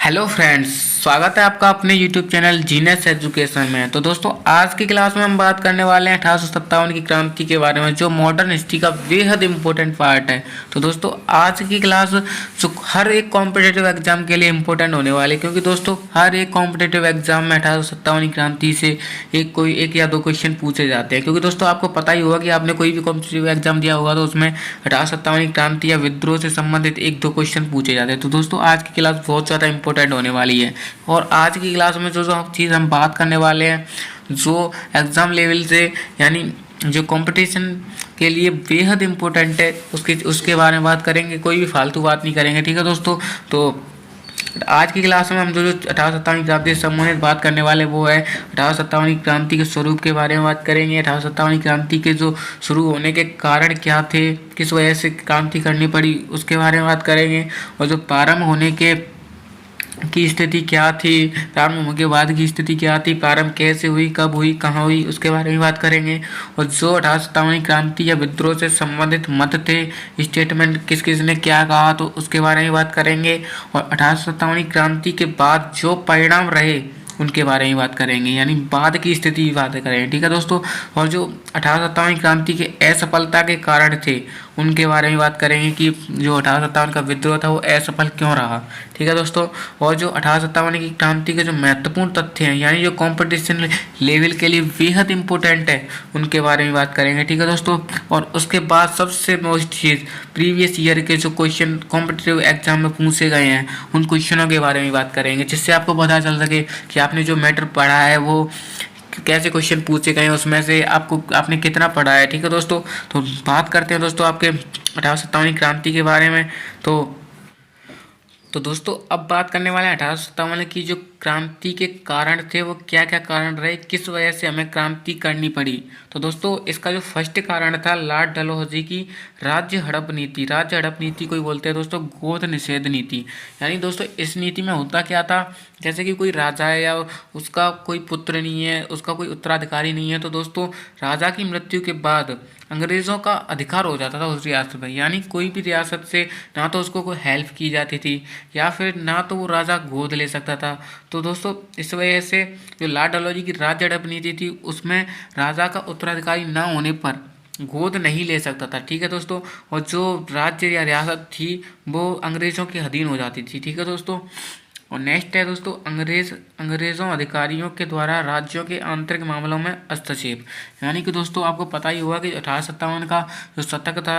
Hello friends, स्वागत है आपका अपने यूट्यूब चैनल जीनियस एजुकेशन में। तो दोस्तों, आज की क्लास में हम बात करने वाले हैं 1857 की क्रांति के बारे में, जो मॉडर्न हिस्ट्री का बेहद इंपॉर्टेंट पार्ट है। तो दोस्तों, आज की क्लास जो हर एक कॉम्पिटिटिव एग्जाम के लिए इंपॉर्टेंट होने वाली है, क्योंकि दोस्तों हर एक कॉम्पिटिटिव एग्जाम में 1857 की क्रांति से एक या दो क्वेश्चन पूछे जाते हैं। क्योंकि दोस्तों, आपको पता ही होगा कि आपने कोई भी कॉम्पिटिटिव एग्जाम दिया होगा तो उसमें 1857 की क्रांति या विद्रोह से संबंधित एक दो क्वेश्चन पूछे जाते हैं। तो दोस्तों, आज की क्लास बहुत ज़्यादा इंपॉर्टेंट होने वाली है। और आज की क्लास में जो जो चीज़ हम बात करने वाले हैं, जो एग्ज़ाम लेवल से यानी जो कंपटीशन के लिए बेहद इंपॉर्टेंट है, उसके बारे में बात करेंगे। कोई भी फालतू बात नहीं करेंगे, ठीक है दोस्तों। तो आज की क्लास में हम जो 1857 की क्रांति से संबंधित बात करने वाले वो है 1857 की क्रांति के स्वरूप के बारे में बात करेंगे। 1857 की क्रांति के जो शुरू होने के कारण क्या थे, किस वजह से क्रांति करनी पड़ी, उसके बारे में बात करेंगे। और जो प्रारंभ होने के की स्थिति क्या थी, प्रारंभ होने के बाद की स्थिति क्या थी, प्रारंभ कैसे हुई, कब हुई, कहाँ हुई, उसके बारे में बात करेंगे। और जो 1857 क्रांति या विद्रोह से संबंधित मत थे, स्टेटमेंट किस किस ने क्या कहा, तो उसके बारे में बात करेंगे। और 1857 क्रांति के बाद जो परिणाम रहे उनके बारे में बात करेंगे, यानी बाद की स्थिति की बात करेंगे, ठीक है दोस्तों। और जो 1857 क्रांति के असफलता के कारण थे उनके बारे में बात करेंगे कि जो 1857 का विद्रोह था वो असफल क्यों रहा, ठीक है दोस्तों। और जो 1857 की क्रांति के जो महत्वपूर्ण तथ्य हैं, यानी जो कंपटीशन लेवल के लिए बेहद इंपॉर्टेंट है, उनके बारे में बात करेंगे, ठीक है दोस्तों। और उसके बाद सबसे मोस्ट चीज़, प्रीवियस ईयर के जो क्वेश्चन कॉम्पिटिटिव एग्जाम में पूछे गए हैं उन क्वेश्चनों के बारे में बात करेंगे, जिससे आपको पता चल सके कि आपने जो मैटर पढ़ा है वो कैसे क्वेश्चन पूछे गए हैं, उसमें से आपने कितना पढ़ा है, ठीक है दोस्तों। तो बात करते हैं दोस्तों आपके 1857 क्रांति के बारे में। तो दोस्तों, अब बात करने वाले हैं 1857 की जो क्रांति के कारण थे वो क्या क्या कारण रहे, किस वजह से हमें क्रांति करनी पड़ी। तो दोस्तों, इसका जो फर्स्ट कारण था लॉर्ड डलहौजी की राज्य हड़प नीति। राज्य हड़प नीति कोई बोलते हैं दोस्तों गोद निषेध नीति। यानी दोस्तों, इस नीति में होता क्या था, जैसे कि कोई राजा है या उसका कोई पुत्र नहीं है, उसका कोई उत्तराधिकारी नहीं है, तो दोस्तों राजा की मृत्यु के बाद अंग्रेज़ों का अधिकार हो जाता था उस रियासत में। यानी कोई भी रियासत से ना तो उसको कोई हेल्प की जाती थी या फिर ना तो वो राजा गोद ले सकता था। तो दोस्तों, इस वजह से जो लॉर्ड डलहौजी की राज्य हड़प नीति थी उसमें राजा का उत्तराधिकारी ना होने पर गोद नहीं ले सकता था, ठीक है दोस्तों। और जो राज्य या रियासत थी वो अंग्रेज़ों के अधीन हो जाती थी, ठीक है दोस्तों। और नेक्स्ट है दोस्तों अंग्रेज़ों अधिकारियों के द्वारा राज्यों के आंतरिक मामलों में हस्तक्षेप। यानी कि दोस्तों, आपको पता ही होगा कि 1857 का जो शतक था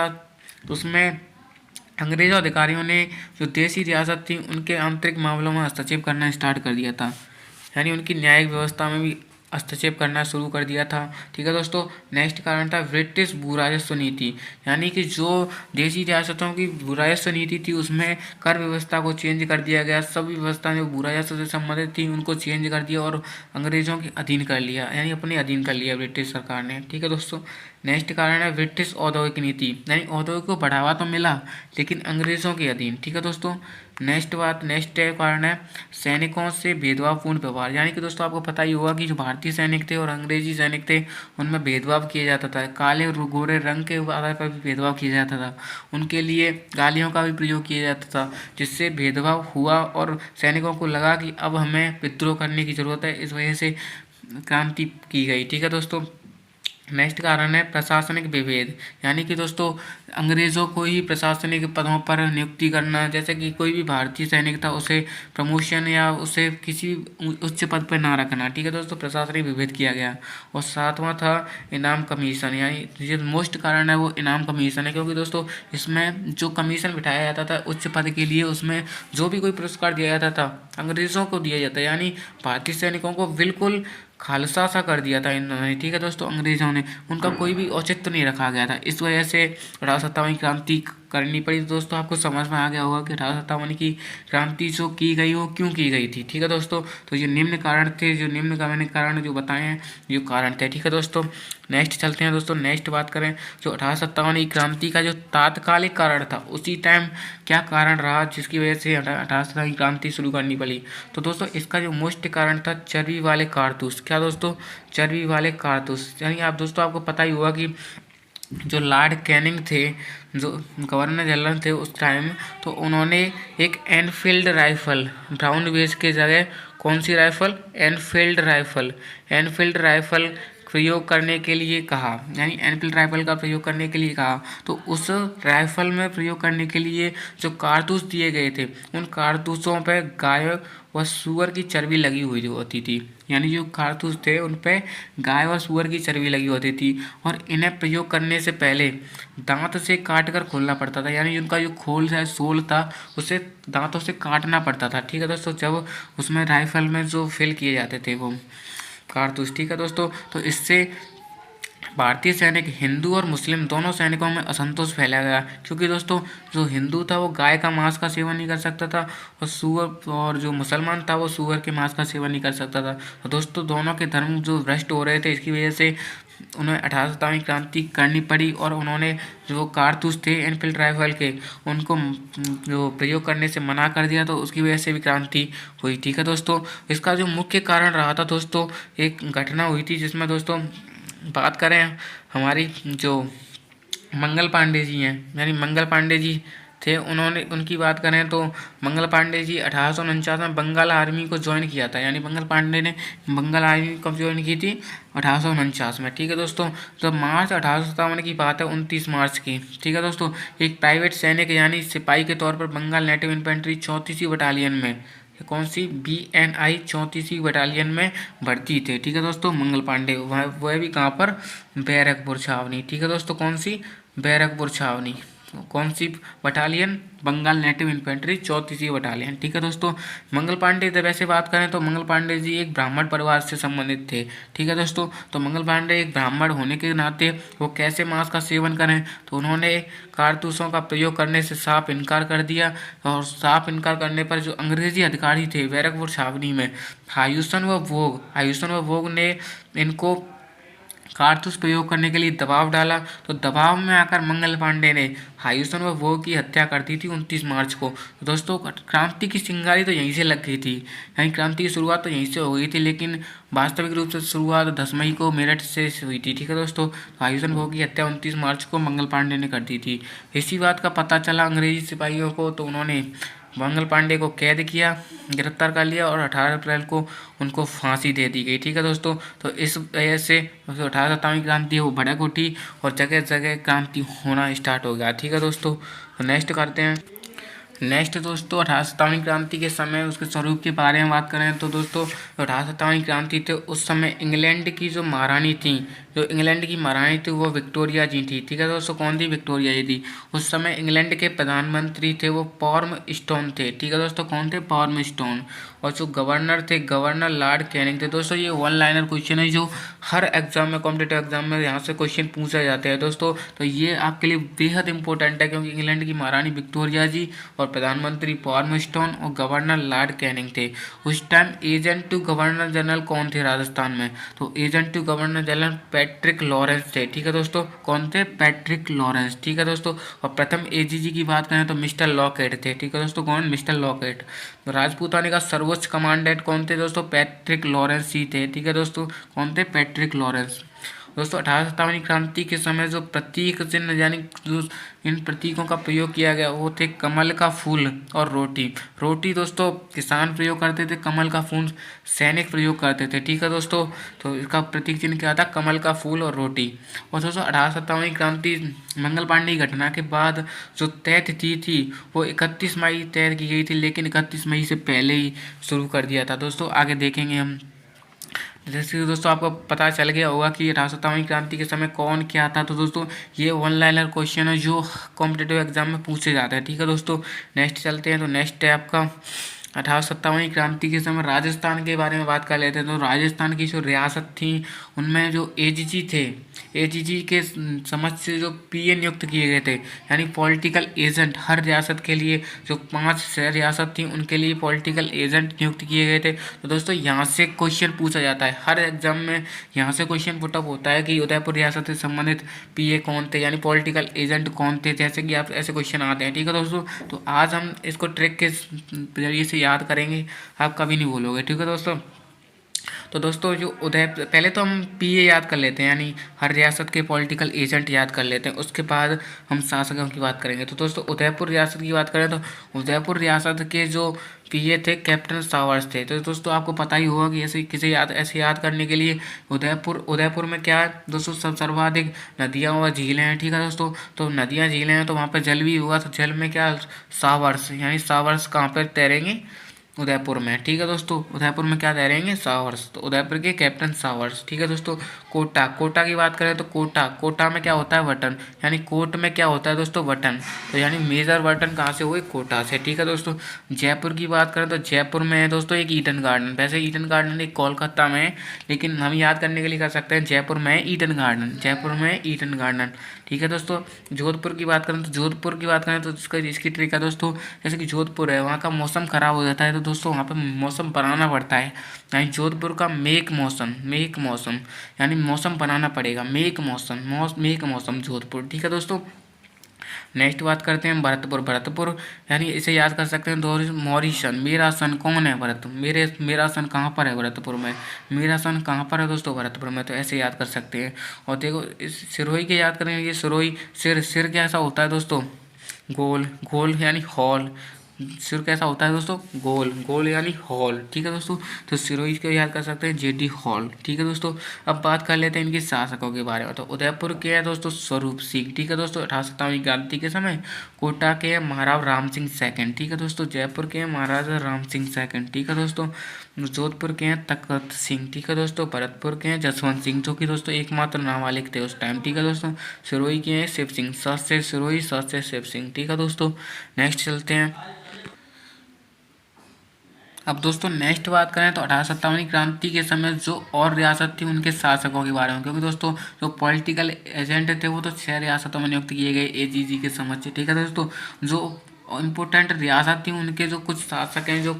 उसमें अंग्रेज़ों अधिकारियों ने जो देसी रियासत थी उनके आंतरिक मामलों में हस्तक्षेप करना स्टार्ट कर दिया था, यानी उनकी न्यायिक व्यवस्था में भी हस्तक्षेप करना शुरू कर दिया था, ठीक है दोस्तों। नेक्स्ट कारण था ब्रिटिश भूराजस्व नीति। यानी कि जो देसी रियासतों की भूराजस्व नीति थी उसमें कर व्यवस्था को चेंज कर दिया गया। सभी व्यवस्था जो भूराजस्व से संबंधित थी उनको चेंज कर दिया और अंग्रेज़ों के अधीन कर लिया, यानी अपने अधीन कर लिया ब्रिटिश सरकार ने, ठीक है दोस्तों। नेक्स्ट कारण है ब्रिटिश औद्योगिक नीति। यानी औद्योगिक को बढ़ावा तो मिला लेकिन अंग्रेज़ों के अधीन, ठीक है दोस्तों। नेक्स्ट कारण है सैनिकों से भेदभावपूर्ण व्यवहार। यानी कि दोस्तों, आपको पता ही होगा कि जो भारतीय सैनिक थे और अंग्रेजी सैनिक थे उनमें भेदभाव किया जाता था। काले और गोरे रंग के आधार पर भी भेदभाव किया जाता था, उनके लिए गालियों का भी प्रयोग किया जाता था, जिससे भेदभाव हुआ और सैनिकों को लगा कि अब हमें विद्रोह करने की ज़रूरत है। इस वजह से क्रांति की गई, ठीक है दोस्तों। नेक्स्ट कारण है प्रशासनिक विभेद। यानी कि दोस्तों, अंग्रेज़ों को ही प्रशासनिक पदों पर नियुक्ति करना, जैसे कि कोई भी भारतीय सैनिक था उसे प्रमोशन या उसे किसी उच्च पद पर ना रखना, ठीक है दोस्तों। प्रशासनिक विभेद किया गया। और सातवां था इनाम कमीशन। यानी जो मोस्ट कारण है वो इनाम कमीशन है, क्योंकि दोस्तों इसमें जो कमीशन बिठाया जाता था उच्च पद के लिए, उसमें जो भी कोई पुरस्कार दिया जाता था अंग्रेज़ों को दिया जाता, यानी भारतीय सैनिकों को बिल्कुल खालसा सा कर दिया था इन्होंने, ठीक है दोस्तों। अंग्रेज़ों ने उनका कोई भी औचित्य नहीं रखा गया था। इस वजह से 1857 क्रांति करनी पड़ी। दोस्तों, आपको समझ में आ गया होगा कि 1857 की क्रांति जो की गई वो क्यों की गई थी, ठीक है दोस्तों। तो ये निम्न कारण थे, जो निम्न कारण जो बताए हैं ये कारण थे, ठीक है दोस्तों। नेक्स्ट चलते हैं दोस्तों। नेक्स्ट बात करें जो 1857 की क्रांति का जो तात्कालिक कारण था, उसी टाइम क्या कारण रहा जिसकी वजह से 1857 की क्रांति शुरू करनी पड़ी। तो दोस्तों, इसका जो मोस्ट कारण था चर्बी वाले कारतूस। क्या दोस्तों? चर्बी वाले कारतूस। यानी आप दोस्तों, आपको पता ही होगा कि जो लॉर्ड कैनिंग थे, जो गवर्नर जनरल थे उस टाइम, तो उन्होंने एक एनफील्ड राइफल, ब्राउन बेस के जगह कौन सी राइफल, एनफील्ड राइफल प्रयोग करने के लिए कहा, यानी एनफील्ड राइफल का प्रयोग करने के लिए कहा। तो उस राइफल में प्रयोग करने के लिए जो कारतूस दिए गए थे, उन कारतूसों पर गाय व सूअर की चर्बी लगी हुई होती थी, यानी जो कारतूस थे उन पे गाय और सूअर की चर्बी लगी होती थी। और इन्हें प्रयोग करने से पहले दांत से काट कर खोलना पड़ता था, यानी उनका जो खोल है, सोल था, उसे दांतों से काटना पड़ता था। ठीक है दोस्तों, जब उसमें राइफल में जो फिल किए जाते थे वो कारतूस। ठीक है दोस्तों, तो इससे भारतीय सैनिक, हिंदू और मुस्लिम दोनों सैनिकों में असंतोष फैला गया, क्योंकि दोस्तों जो हिंदू था वो गाय का मांस का सेवन नहीं कर सकता था, और जो मुसलमान था वो सूअर के मांस का सेवन नहीं कर सकता था। तो दोस्तों दोनों के धर्म जो भ्रष्ट हो रहे थे, इसकी वजह से उन्हें 1857 क्रांति करनी पड़ी, और उन्होंने जो कारतूस थे एनफील्ड राइफल के, उनको जो प्रयोग करने से मना कर दिया, तो उसकी वजह से भी क्रांति हुई। ठीक है दोस्तों, इसका जो मुख्य कारण रहा था दोस्तों, एक घटना हुई थी जिसमें दोस्तों बात करें हमारी जो मंगल पांडे जी हैं, यानी मंगल पांडे जी थे, उन्होंने उनकी बात करें तो मंगल पांडे जी 1849 में बंगाल आर्मी को ज्वाइन किया था, यानी मंगल पांडे ने बंगाल आर्मी कब ज्वाइन की थी, 1849 में। ठीक है दोस्तों, तो मार्च 1857 की बात है, 29 मार्च की। ठीक है दोस्तों, एक प्राइवेट सैनिक यानी सिपाही के तौर पर बंगाल नेटिव इन्फेंट्री 34वीं बटालियन में, कौन सी, BNI 34वीं बटालियन में भर्ती थे। ठीक है दोस्तों, मंगल पांडे, वह भी कहाँ पर, बैरकपुर छावनी। ठीक है दोस्तों, कौन सी, बैरकपुर छावनी, कौन सी बटालियन, बंगाल नेटिव इन्फेंट्री 34वीं बटालियन। ठीक है दोस्तों, मंगल पांडे जब वैसे बात करें तो मंगल पांडे जी एक ब्राह्मण परिवार से संबंधित थे। ठीक है दोस्तों, तो मंगल पांडे एक ब्राह्मण होने के नाते वो कैसे मांस का सेवन करें, तो उन्होंने कारतूसों का प्रयोग करने से साफ इनकार कर दिया, और साफ इनकार करने पर जो अंग्रेजी अधिकारी थे बैरकपुर छावनी में, हायूसन व वोग ने इनको कारतूस प्रयोग करने के लिए दबाव डाला। तो दबाव में आकर मंगल पांडे ने हायूसन व वोग की हत्या कर दी थी 29 मार्च को। तो दोस्तों क्रांति की चिंगारी तो यहीं से लग गई थी, यानी क्रांति की शुरुआत तो यहीं से हो गई थी, लेकिन वास्तविक रूप से शुरुआत 10 मई को मेरठ से हुई थी। ठीक है दोस्तों, हायूसन वोग की हत्या 29 मार्च को मंगल पांडे ने कर दी थी। इसी बात का पता चला अंग्रेजी सिपाहियों को, तो उन्होंने मंगल पांडे को कैद किया, गिरफ्तार कर लिया, और 18 अप्रैल को उनको फांसी दे दी गई। ठीक है दोस्तों, तो इस वजह से 1857 क्रांति है वो भड़क उठी, और जगह जगह क्रांति होना स्टार्ट हो गया। ठीक है दोस्तों, तो नेक्स्ट करते हैं। नेक्स्ट दोस्तों 1857 क्रांति के समय उसके स्वरूप के बारे में बात करें तो दोस्तों 1857 क्रांति थे उस समय इंग्लैंड की जो महारानी थी, जो इंग्लैंड की महारानी थी वो विक्टोरिया जी थी। ठीक है दोस्तों, कौन थी, विक्टोरिया जी थी। उस समय इंग्लैंड के प्रधानमंत्री थे वो पॉर्म स्टोन थे। ठीक है दोस्तों, कौन थे, पॉर्म स्टोन। और जो गवर्नर थे, गवर्नर लॉर्ड कैनिंग थे। दोस्तों ये वन लाइनर क्वेश्चन है जो हर एग्जाम में, कॉम्पिटेटिव एग्जाम में यहाँ से क्वेश्चन पूछा जाते हैं दोस्तों, तो ये आपके लिए बेहद इंपॉर्टेंट है, क्योंकि इंग्लैंड की महारानी विक्टोरिया जी और प्रधानमंत्री पॉर्म स्टोन और गवर्नर लॉर्ड कैनिंग थे। उस time agent to governor general कौन थे राजस्थान में, तो agent to governor general Patrick Lawrence थे। ठीक है दोस्तों, कौन थे, पैट्रिक लॉरेंस। ठीक है दोस्तों, और प्रथम एजीजी की बात करें तो मिस्टर लॉकेट थे। ठीक है दोस्तों, कौन, मिस्टर लॉकेट। तो राजपूताने का सर्वोच्च कमांडेंट कौन थे दोस्तों, पैट्रिक लॉरेंस ही थे। ठीक है दोस्तों, कौन थे, पैट्रिक लॉरेंस। दोस्तों 1857 क्रांति के समय जो प्रतीक चिन्ह यानी जो इन प्रतीकों का प्रयोग किया गया वो थे कमल का फूल और रोटी। रोटी दोस्तों किसान प्रयोग करते थे, कमल का फूल सैनिक प्रयोग करते थे। ठीक है दोस्तों, तो इसका प्रतीक चिन्ह क्या था, कमल का फूल और रोटी। और दोस्तों 1857 क्रांति मंगल पांडे की घटना के बाद जो तय तिथि थी वो 31 मई तय की गई थी, लेकिन 31 मई से पहले ही शुरू कर दिया था। दोस्तों आगे देखेंगे हम। जैसे कि दोस्तों आपको पता चल गया होगा कि 1857 क्रांति के समय कौन क्या था, तो दोस्तों ये वन लाइनर क्वेश्चन है जो कॉम्पिटेटिव एग्जाम में पूछे जाते हैं। ठीक है दोस्तों, नेक्स्ट चलते हैं। तो नेक्स्ट है आपका 1857 क्रांति के समय राजस्थान के बारे में बात कर लेते हैं। तो राजस्थान की जो रियासत थी उनमें जो एजीजी थे, एजीजी के समझ से जो पीए नियुक्त किए गए थे, यानी पॉलिटिकल एजेंट हर रियासत के लिए, जो 5 रियासत थी उनके लिए पॉलिटिकल एजेंट नियुक्त किए गए थे। तो दोस्तों यहाँ से क्वेश्चन पूछा जाता है हर एग्जाम में, यहाँ से क्वेश्चन पुटअप होता है कि उदयपुर रियासत से संबंधित पीए कौन थे, यानी पॉलिटिकल एजेंट कौन थे, जैसे कि आप ऐसे क्वेश्चन आते हैं। ठीक है दोस्तों, तो आज हम इसको ट्रिक के जरिए से याद करेंगे, आप कभी नहीं भूलोगे। ठीक है दोस्तों, तो दोस्तों जो उदय, पहले तो हम पीए याद कर लेते हैं, यानी हर रियासत के पॉलिटिकल एजेंट याद कर लेते हैं, उसके बाद हम शासकों की बात करेंगे। तो दोस्तों उदयपुर रियासत की बात करें तो उदयपुर रियासत के जो पीए थे कैप्टन सावर्स थे। तो दोस्तों आपको पता ही होगा कि ऐसे याद करने के लिए उदयपुर में क्या है दोस्तों, सब सर्वाधिक नदियाँ और झीलें हैं। ठीक है दोस्तों, तो नदियाँ झीलें हैं तो वहाँ पर जल भी होगा, तो जल में क्या सावर्स, यानी सावर्स कहाँ पर तैरेंगे, उदयपुर में। ठीक है दोस्तों, उदयपुर में क्या तैरेंगे, सावर्स, तो उदयपुर के कैप्टन सावर्स। ठीक है दोस्तों, कोटा की बात करें तो कोटा में क्या होता है, बटन, यानी कोट में क्या होता है दोस्तों, बटन, तो यानी मेजर बटन कहाँ से हुए, कोटा से। ठीक है दोस्तों, जयपुर की बात करें तो जयपुर में है दोस्तों एक ईडन गार्डन, वैसे ईडन गार्डन एक कोलकाता में है, लेकिन हम याद करने के लिए कर सकते हैं जयपुर में है ईडन गार्डन, जयपुर में है ईडन गार्डन। ठीक है दोस्तों, जोधपुर की बात करें तो इसकी ट्रिक है दोस्तों, जैसे कि जोधपुर है, वहाँ का मौसम खराब हो जाता है तो दोस्तों वहाँ पर मौसम बनाना पड़ता है, यानी जोधपुर का मेक मौसम, यानी मौसम बनाना पड़ेगा, मेक मौसम जोधपुर। ठीक है दोस्तों, नेक्स्ट बात करते हैं भरतपुर, यानी इसे याद कर सकते हैं मॉरिशन, मेरा सन कौन है, मेरा सन कहाँ पर है, भरतपुर में, मेरा सन कहाँ पर है दोस्तों, भरतपुर में, तो ऐसे याद कर सकते हैं। और देखो इस सिरोही के याद करेंगे, सिरोही सिर कैसा होता है दोस्तों, गोल यानी हॉल, सिर कैसा होता है दोस्तों, गोल यानी हॉल। ठीक है दोस्तों, तो सिरोही को याद कर सकते हैं जेडी हॉल। ठीक है दोस्तों, अब बात कर लेते हैं इनके शासकों के बारे में। तो उदयपुर के है दोस्तों स्वरूप सिंह। ठीक है दोस्तों, 1857 क्रांति के समय। कोटा के है महाराज राम सिंह सेकंड। ठीक है दोस्तों, जयपुर के हैं महाराजा राम सिंह सेकंड। ठीक है दोस्तों, जोधपुर के हैं तखत सिंह। ठीक है दोस्तों, भरतपुर के हैं जसवंत सिंह, जो कि दोस्तों एकमात्र नाबालिग थे उस टाइम। ठीक है दोस्तों, सिरोही के हैं शिव सिंह, सत से सिरोही, सत से शिव सिंह। ठीक है दोस्तों, नेक्स्ट चलते हैं। अब दोस्तों नेक्स्ट बात करें तो 1857 क्रांति के समय जो और रियासत थी उनके शासकों के बारे में, क्योंकि दोस्तों जो पॉलिटिकल एजेंट थे वो तो 6 रियासतों में नियुक्त किए गए एजीजी के समक्ष। ठीक है दोस्तों, जो इम्पोर्टेंट रियासत थी उनके जो कुछ शासक हैं जो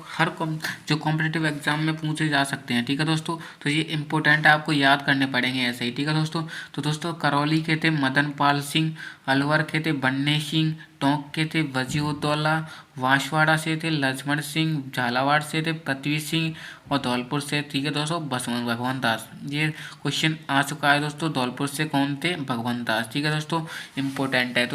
जो कॉम्पिटिटिव एग्जाम में पूछे जा सकते हैं। ठीक है दोस्तों, तो ये इंपॉर्टेंट है, आपको याद करने पड़ेंगे ऐसे ही। ठीक है दोस्तों, तो दोस्तों करौली के थे मदन पाल सिंह, अलवर के थे बन्ने सिंह, टोंक के थे वजीउद्दौला, बांसवाड़ा से थे लक्ष्मण सिंह, झालावाड़ से थे पृथ्वी सिंह, और धौलपुर से, ठीक है दोस्तों, भगवंत दास। ये क्वेश्चन आ चुका है दोस्तों, धौलपुर से कौन थे, भगवंत दास। ठीक है दोस्तों, इम्पोर्टेंट है।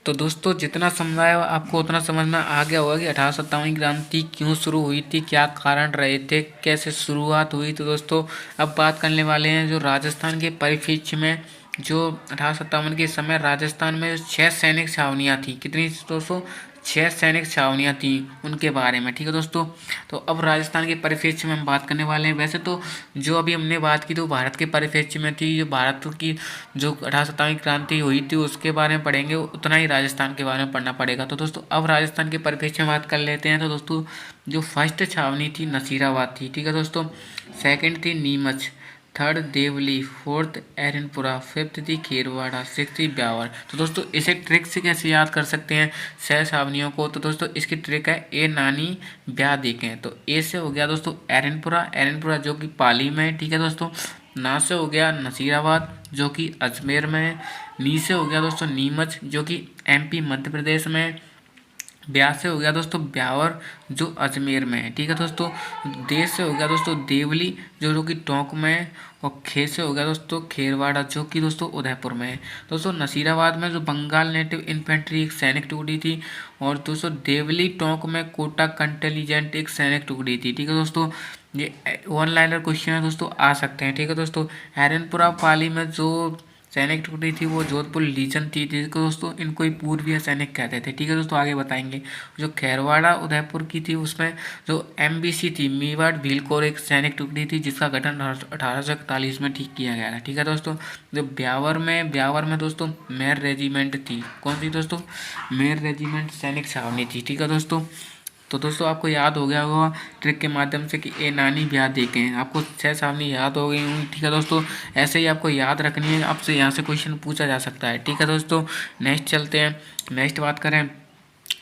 तो दोस्तों जितना समझाया आपको उतना समझ में आ गया होगा कि 1857 क्रांति क्यों शुरू हुई थी, क्या कारण रहे थे, कैसे शुरुआत हुई। तो दोस्तों अब बात करने वाले हैं जो राजस्थान के परिप्रेक्ष्य में, जो 1857 के समय राजस्थान में 6 सैनिक छावनियाँ थी। कितनी दोस्तों, 6 सैनिक छावनियाँ थी, उनके बारे में। ठीक है दोस्तों, तो अब राजस्थान के परिप्रेक्ष्य में हम बात करने वाले हैं। वैसे तो जो अभी हमने बात की तो भारत के परिप्रेक्ष्य में थी, जो भारत की जो 1857 क्रांति हुई थी उसके बारे में पढ़ेंगे, उतना ही राजस्थान के बारे में पढ़ना पड़ेगा। तो दोस्तों अब राजस्थान के परिप्रेक्ष्य में बात कर लेते हैं। तो दोस्तों जो फर्स्ट छावनी थी नसीराबाद थी। ठीक है दोस्तों, सेकेंड थी Neemuch, third Deoli, fourth Erinpura, fifth थी खेरवाड़ा, सिक्स थी ब्यावर। तो दोस्तों इसे ट्रिक से कैसे याद कर सकते हैं 6 छावनियों को, तो दोस्तों इसकी ट्रिक है ए नानी ब्याह देखें। तो ए से हो गया दोस्तों एरनपुरा जो कि पाली में है। ठीक है दोस्तों, ना से हो गया नसीराबाद जो कि अजमेर में है, नी से हो गया दोस्तों नीमच जो कि एमपी मध्य प्रदेश में है, ब्याह से हो गया दोस्तों ब्यावर जो अजमेर में है। ठीक है दोस्तों, देश से हो गया दोस्तों देवली जो कि टोंक में है, और खे से हो गया दोस्तों खेरवाड़ा जो कि दोस्तों उदयपुर में है। दोस्तों नसीराबाद में जो बंगाल नेटिव इन्फेंट्री एक सैनिक टुकड़ी थी, और दोस्तों देवली टोंक में कोटा कंटेलिजेंट एक सैनिक टुकड़ी थी। ठीक है दोस्तों, ये वन लाइनर क्वेश्चन है दोस्तों, आ सकते हैं। ठीक है दोस्तों, एरनपुरा पाली में जो सैनिक टुकड़ी थी वो जोधपुर लीजन थी, जिसको दोस्तों इनको ही पूर्वीय सैनिक कहते थे। ठीक है दोस्तों, आगे बताएंगे। जो खेरवाड़ा उदयपुर की थी उसमें जो एमबीसी थी मेवाड़ भीलकोर एक सैनिक टुकड़ी थी, जिसका गठन 1841 में ठीक किया गया था। ठीक है दोस्तों, जो ब्यावर में दोस्तों मेर रेजिमेंट थी। कौन सी दोस्तों, मेर रेजिमेंट सैनिक छावनी थी। ठीक है दोस्तों, तो दोस्तों आपको याद हो गया होगा ट्रिक के माध्यम से कि ए नानी ब्याह देखें, आपको 6 छावनी याद हो गई होंगी। ठीक है दोस्तों, ऐसे ही आपको याद रखनी है, आपसे यहाँ से क्वेश्चन पूछा जा सकता है। ठीक है दोस्तों, नेक्स्ट चलते हैं। नेक्स्ट बात करें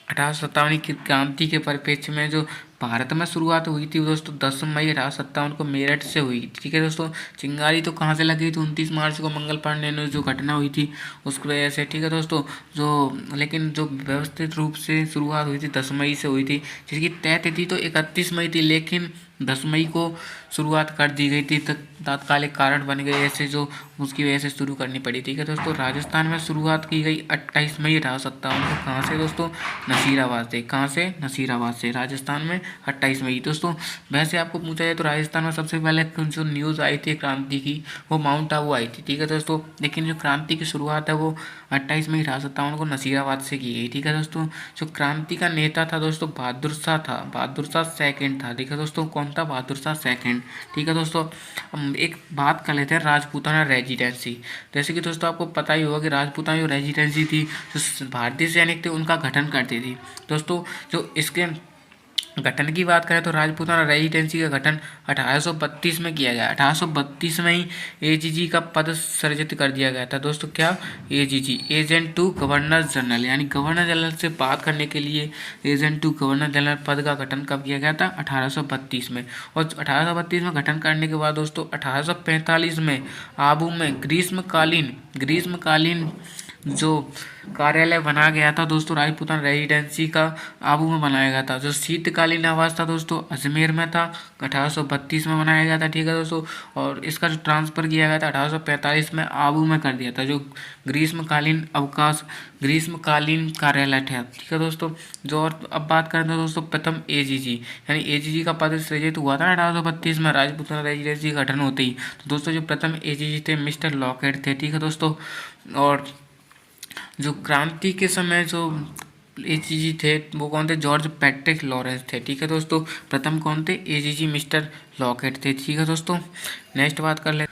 1857 की क्रांति के परिप्रेक्ष्य में जो भारत में शुरुआत हुई थी दोस्तों 10 मई 1857 को मेरठ से हुई। ठीक है दोस्तों। चिंगारी तो कहाँ से लगी थी, 29 मार्च को मंगल पांडे ने जो घटना हुई थी उसकी वजह से। ठीक है दोस्तों। जो लेकिन जो व्यवस्थित रूप से शुरुआत हुई थी 10 मई से हुई थी, जिसकी तय तिथि तो 31 मई थी, लेकिन 10 मई को शुरुआत कर दी गई थी। तात्कालिक कारण बन गए ऐसे, जो उसकी वजह से शुरू करनी पड़ी। ठीक है दोस्तों। राजस्थान में शुरुआत की गई 28 मई 1857 को। कहाँ से दोस्तों? नसीराबाद से। कहाँ से? नसीराबाद से। राजस्थान में 28 मई। दोस्तों वैसे आपको पूछा जाए तो राजस्थान में सबसे पहले जो न्यूज़ आई थी क्रांति की, वो माउंट आबू आई थी। ठीक है दोस्तों। लेकिन जो क्रांति की शुरुआत है वो 28 मई 1857 को नसीराबाद से की गई। ठीक है दोस्तों। जो क्रांति का नेता था दोस्तों बहादुर शाह था, बहादुर शाह सेकंड था। ठीक है दोस्तों। कौन था? बहादुर शाह सेकंड। ठीक है दोस्तों। हम एक बात कर लेते हैं राजपूताना रेजिडेंसी। जैसे कि दोस्तों आपको पता ही होगा कि राजपूताना जो रेजिडेंसी थी, जो भारतीय सैनिक थे उनका गठन करती थी। दोस्तों जो इसके गठन की बात करें तो राजपूताना रेजिडेंसी का गठन 1832 में किया गया। 1832 में ही एजीजी का पद सृजित कर दिया गया था। दोस्तों क्या? AGG, agent to governor general, यानी गवर्नर जनरल से बात करने के लिए एजेंट टू गवर्नर जनरल पद का गठन कब किया गया था? 1832 में। और 1832 में गठन करने के बाद दोस्तों 1845 में आबू में ग्रीष्मकालीन जो कार्यालय बना गया था दोस्तों राजपूताना रेजिडेंसी का, आबू में बनाया गया था। जो शीतकालीन आवास था दोस्तों अजमेर में था, 1832 में बनाया गया था। ठीक है दोस्तों। और इसका जो ट्रांसफ़र किया गया था 1845 में आबू में कर दिया था, जो ग्रीष्मकालीन कार्यालय था। ठीक है दोस्तों। जो और अब बात करें तो दोस्तों प्रथम एजीजी, यानी एजीजी का पद सृजित हुआ था 1832 में राजपूताना रेजिडेंसी का गठन होते ही। तो दोस्तों जो प्रथम एजीजी थे मिस्टर लॉकेट थे। ठीक है दोस्तों। और जो क्रांति के समय जो एजीजी थे वो कौन थे? जॉर्ज पैट्रिक लॉरेंस थे। ठीक है दोस्तों। प्रथम कौन थे? एजीजी मिस्टर लॉकेट थे। ठीक है दोस्तों। नेक्स्ट बात कर ले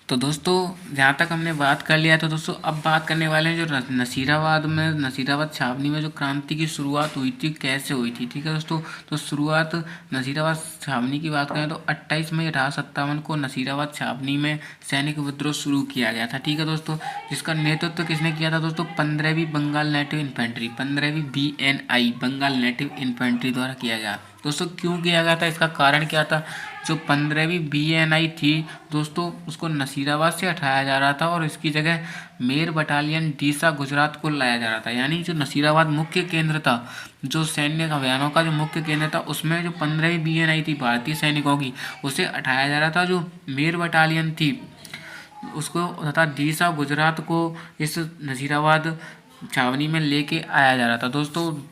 तो दोस्तों जहाँ तक हमने बात कर लिया तो दोस्तों अब बात करने वाले हैं जो नसीराबाद छावनी में जो क्रांति की शुरुआत हुई थी, कैसे हुई थी। ठीक है दोस्तों। तो शुरुआत नसीराबाद छावनी की बात करें तो 28 मई 1857 को नसीराबाद छावनी में सैनिक विद्रोह शुरू किया गया था। ठीक है दोस्तों। जिसका नेतृत्व किसने किया था दोस्तों? 15वीं बंगाल नेटिव इन्फेंट्री, 15वीं BNI बंगाल नेटिव इन्फेंट्री द्वारा किया गया। दोस्तों क्यों किया गया था, इसका कारण क्या था? जो 15वीं BNI थी दोस्तों उसको नसीराबाद से हटाया जा रहा था और इसकी जगह मेर बटालियन डीसा गुजरात को लाया जा रहा था। यानी जो नसीराबाद मुख्य केंद्र था, जो सैन्य अभियानों का जो मुख्य केंद्र था, उसमें जो 15वीं BNI थी भारतीय सैनिकों की, उसे हटाया जा रहा था। जो मेर बटालियन थी उसको तथा डीसा गुजरात को इस नसीराबाद छावनी में लेके आया जा रहा था। दोस्तों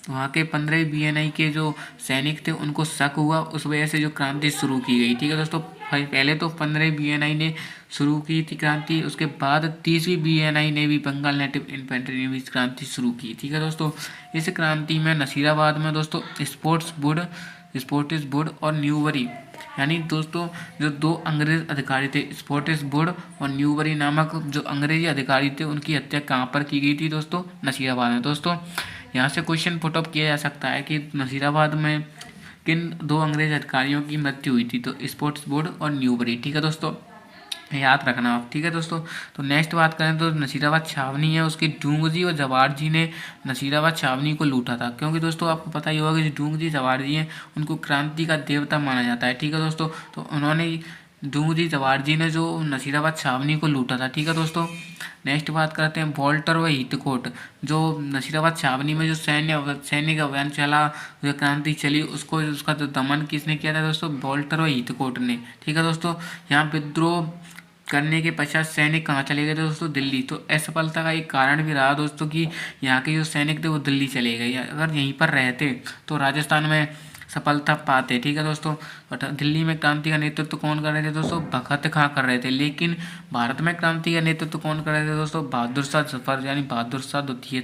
वहाँ के 15वीं BNI के जो सैनिक थे उनको शक हुआ, उस वजह से जो क्रांति शुरू की गई। ठीक है दोस्तों। पहले तो 15वीं BNI ने शुरू की थी क्रांति, उसके बाद 30वीं BNI ने भी बंगाल नेटिव इन्फेंट्री ने भी क्रांति शुरू की। ठीक है दोस्तों। इस क्रांति में नसीराबाद में दोस्तों स्पोर्टिस वुड और न्यूबरी, यानी दोस्तों जो दो अंग्रेज अधिकारी थे स्पोर्टिस वुड और न्यूबरी नामक जो अंग्रेजी अधिकारी थे, उनकी हत्या कहाँ पर की गई थी दोस्तों? नसीराबाद में। दोस्तों यहाँ से क्वेश्चन पुट अप किया जा सकता है कि नसीराबाद में किन दो अंग्रेज अधिकारियों की मृत्यु हुई थी? तो स्पोर्टिस वुड और न्यूबरी। ठीक है दोस्तों, याद रखना आप। ठीक है दोस्तों। तो नेक्स्ट बात करें तो नसीराबाद छावनी है, उसकी डूंगजी और जवारजी ने नसीराबाद छावनी को लूटा था। क्योंकि दोस्तों आपको पता ही होगा कि जो डूंगजी जवारजी हैं उनको क्रांति का देवता माना जाता है। ठीक है दोस्तों। तो उन्होंने डूंगजी जवारजी ने जो नसीराबाद छावनी को लूटा था। ठीक है दोस्तों। नेक्स्ट बात करते हैं वॉल्टर व हीथकोट, जो नसीराबाद छावनी में जो सैनिक अभियान चला, जो क्रांति चली, उसका जो दमन किसने किया था दोस्तों? वॉल्टर व हीथकोट ने। ठीक है दोस्तों। यहाँ विद्रोह करने के पश्चात सैनिक कहाँ चले गए थे दोस्तों? दिल्ली। तो असफलता का एक कारण भी रहा दोस्तों कि यहाँ के जो सैनिक थे वो दिल्ली चले गए। अगर यहीं पर रहते तो राजस्थान में सफलता पाते। ठीक है दोस्तों। दिल्ली में क्रांति का नेतृत्व कौन कर रहे थे दोस्तों? भगत खां कर रहे थे। लेकिन भारत में क्रांति का नेतृत्व कौन कर रहे थे दोस्तों? बहादुर शाह जफर, यानी बहादुर शाह द्वितीय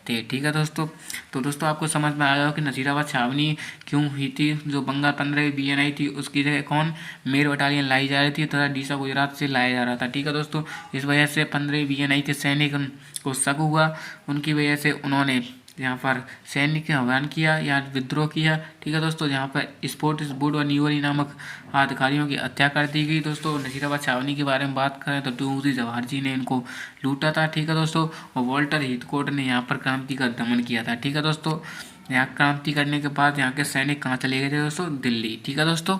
थे। ठीक है दोस्तों। तो दोस्तों आपको समझ में आया कि नसीराबाद छावनी क्यों हुई थी। जो बंगाल 15वीं BNI थी उसकी जगह कौन? मेर बटालियन लाई जा रही थी तथा डीसा गुजरात से लाया जा रहा था। ठीक है दोस्तों। इस वजह से 15वीं BNI के सैनिक को शक हुआ, उनकी वजह से उन्होंने यहाँ पर सैन्य के आह्वान किया या विद्रोह किया। ठीक है दोस्तों, जहाँ पर स्पोर्टिसबुड और न्यूरी नामक अधिकारियों की हत्या कर दी गई। दोस्तों नसीराबाद छावनी के बारे में बात करें तो टूंगसी जवाहर जी ने इनको लूटा था। ठीक है दोस्तों, और वॉल्टर हीथकोट ने यहाँ पर क्रांति का दमन किया था। ठीक है दोस्तों, यहाँ क्रांति करने के बाद यहाँ के सैनिक कहाँ चले गए थे दोस्तों? दिल्ली। ठीक है दोस्तों,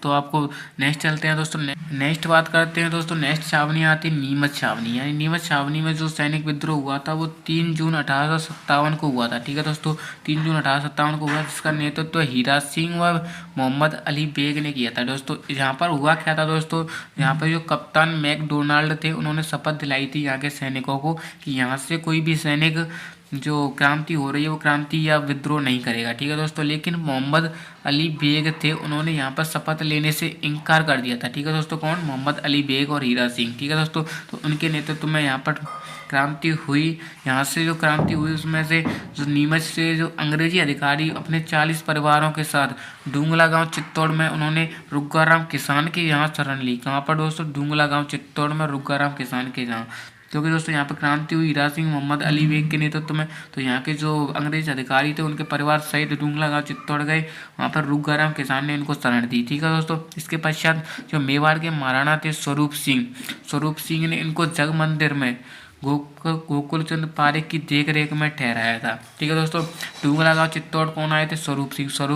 तो आपको नेक्स्ट चलते हैं दोस्तों। नेक्स्ट बात करते हैं दोस्तों। नेक्स्ट छावनी आती है नीमच छावनी। यानी नीमच छावनी में जो सैनिक विद्रोह हुआ था वो 3 जून 1857 को हुआ था। ठीक है दोस्तों, 3 जून 1857 को हुआ, जिसका नेतृत्व हीरा सिंह व मोहम्मद अली बेग ने किया था। दोस्तों यहाँ पर हुआ क्या था दोस्तों, यहाँ पर जो कप्तान मैकडोनाल्ड थे उन्होंने शपथ दिलाई थी यहाँ के सैनिकों को कि यहाँ से कोई भी सैनिक जो क्रांति हो रही है वो क्रांति या विद्रोह नहीं करेगा। ठीक है दोस्तों, लेकिन मोहम्मद अली बेग थे, उन्होंने यहाँ पर शपथ लेने से इनकार कर दिया था। ठीक है दोस्तों, कौन? मोहम्मद अली बेग और हीरा सिंह। ठीक है दोस्तों, तो उनके नेतृत्व में यहाँ पर क्रांति हुई। यहाँ से जो क्रांति हुई उसमें से जो नीमच से जो अंग्रेजी अधिकारी अपने 40 परिवारों के साथ डूंगला गांव चित्तौड़ में उन्होंने रुग्गाराम किसान के यहाँ शरण ली। कहाँ पर दोस्तों? डूंगला गांव चित्तौड़ में रुग्गाराम किसान के यहाँ, क्योंकि दोस्तों यहाँ पर क्रांति हुई हीरा सिंह मोहम्मद अली बेग के नेतृत्व में। तो यहाँ के जो अंग्रेज अधिकारी थे उनके परिवार सहित डूंगला गांव चित्तौड़ गए, वहाँ पर रुग्गाराम किसान ने इनको शरण दी। ठीक है दोस्तों, इसके पश्चात जो मेवाड़ के महाराणा थे स्वरूप सिंह ने इनको जग मंदिर में गोकुल चंद पारेख की देख रेख में ठहराया था। ठीक है दोस्तों, डूंगला गांव चित्तौड़ कौन आए थे? स्वरूप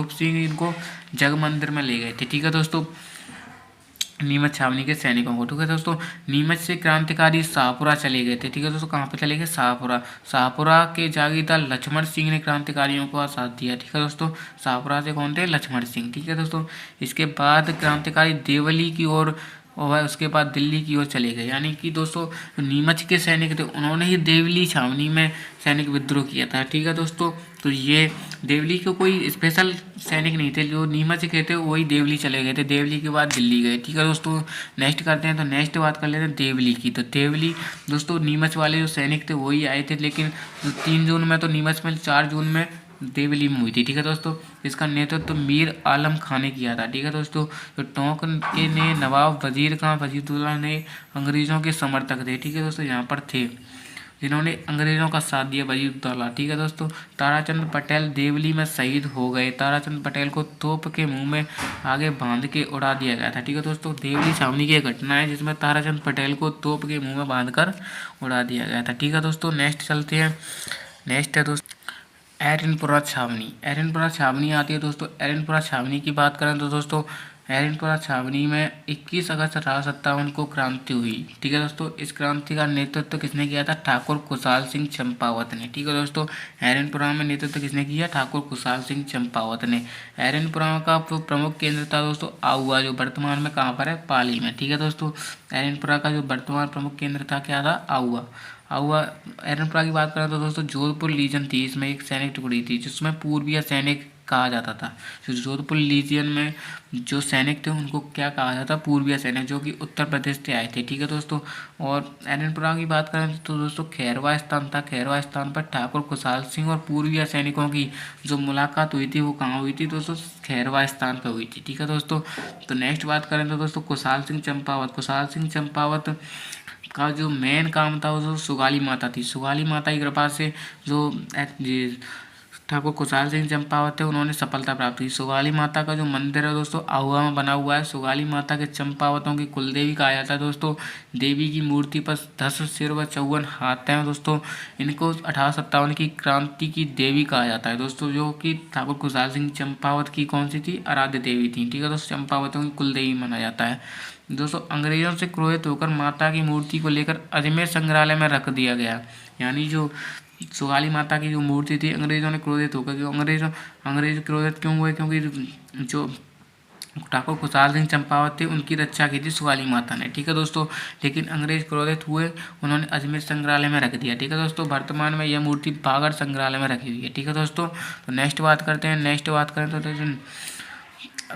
सिंह इनको जग मंदिर में ले गए थे। ठीक है दोस्तों, नीमच छावनी के सैनिकों को। ठीक है दोस्तों, नीमच से क्रांतिकारी शाहपुरा चले गए थे। ठीक है दोस्तों, कहाँ पे चले गए? शाहपुरा के जागीरदार लक्ष्मण सिंह ने क्रांतिकारियों को साथ दिया। ठीक है दोस्तों, शाहपुरा से कौन थे? लक्ष्मण सिंह। ठीक है दोस्तों, इसके बाद क्रांतिकारी देवली की ओर और उसके बाद दिल्ली की ओर चले गए। यानी कि दोस्तों नीमच के सैनिक थे उन्होंने ही देवली छावनी में सैनिक विद्रोह किया था। ठीक है दोस्तों, तो ये देवली के कोई स्पेशल सैनिक नहीं थे, जो नीमच के थे वही देवली चले गए थे, देवली के बाद दिल्ली गए। ठीक है दोस्तों, नेक्स्ट करते हैं। तो नेक्स्ट बात कर लेते हैं देवली की। तो देवली दोस्तों नीमच वाले जो सैनिक थे वही आए थे, लेकिन 3 जून में तो नीमच में, 4 जून में देवली में हुई थी। ठीक है दोस्तों, इसका नेतृत्व मीर आलम खां ने किया था। ठीक है दोस्तों, तो टोंक के ने नवाब वजीर खां वजीदुल्ला ने अंग्रेजों के समर्थक थे। ठीक है दोस्तों, यहाँ पर थे जिन्होंने अंग्रेजों का साथ दिया, वजीदुल्ला। ठीक है दोस्तों, ताराचंद पटेल देवली में शहीद हो गए। ताराचंद पटेल को तोप के मुंह में आगे बांध के उड़ा दिया गया था। ठीक है दोस्तों, देवली छावनी की एक घटना है जिसमें ताराचंद पटेल को तोप के मुंह में बांध कर उड़ा दिया गया था। ठीक है दोस्तों, नेक्स्ट चलते हैं। नेक्स्ट है दोस्तों एरनपुरा छावनी आती है दोस्तों। एरनपुरा छावनी की बात करें तो दोस्तों एरनपुरा छावनी में 21 अगस्त 1857 को क्रांति हुई। ठीक है दोस्तों, इस क्रांति का नेतृत्व किसने किया था? ठाकुर खुशहाल सिंह चंपावत ने। ठीक है दोस्तों, एरनपुरा में नेतृत्व किसने किया? ठाकुर खुशहाल सिंह चंपावत ने। एरनपुरा का प्रमुख केंद्र था दोस्तों आहुआ, जो वर्तमान में कहाँ पर है? पाली में। ठीक है दोस्तों, एरनपुरा का जो वर्तमान प्रमुख केंद्र था क्या था? आहुआ। एरनपुरा की बात करें तो दोस्तों जोधपुर लीजन थी, इसमें एक सैनिक टुकड़ी थी जिसमें पूर्वीय सैनिक कहा जाता था। तो जोधपुर लीजियन में जो सैनिक थे उनको क्या कहा जाता? पूर्वीय सैनिक, जो कि उत्तर प्रदेश से आए थे। ठीक है दोस्तों, और एरनपुरा की बात करें तो दोस्तों खैरवा स्थान था। खैरवा स्थान पर ठाकुर खुशहाल सिंह और पूर्वीय सैनिकों की जो मुलाकात हुई थी वो कहाँ हुई थी दोस्तों? खैरवा स्थान पर हुई थी। ठीक है दोस्तों, तो नेक्स्ट बात करें तो दोस्तों खुशहाल सिंह चंपावत का जो मेन काम था वो सुगाली माता थी। सुगाली माता की कृपा से जो ठाकुर खुशहाल सिंह चंपावत थे उन्होंने सफलता प्राप्त की। सुगाली माता का जो मंदिर है दोस्तों आहुआ में बना हुआ है। सुगाली माता के चंपावतों की कुलदेवी कहा जाता है दोस्तों। देवी की मूर्ति पर 10 सिर व 54 हाथ हैं दोस्तों। इनको 1857 की क्रांति की देवी कहा जाता है दोस्तों, जो कि ठाकुर खुशहाल सिंह चंपावत की कौन सी थी? आराध्य देवी थी। ठीक है दोस्तों, चंपावतों की कुलदेवी माना जाता है दोस्तों। अंग्रेजों से क्रोधित होकर माता की मूर्ति को लेकर अजमेर संग्रहालय में रख दिया गया। यानी जो सुगाली माता की जो मूर्ति थी अंग्रेजों ने क्रोधित होकर, अंग्रेज क्रोधित क्यों हुए? क्योंकि जो ठाकुर खुशहाल सिंह चंपावत थे उनकी रक्षा की थी सुगाली माता ने। ठीक है दोस्तों, लेकिन अंग्रेज क्रोधित हुए, उन्होंने अजमेर संग्रहालय में रख दिया। ठीक है दोस्तों, वर्तमान में यह मूर्ति बागड़ संग्रहालय में रखी हुई है। ठीक है दोस्तों, तो नेक्स्ट बात करते हैं। नेक्स्ट बात करें तो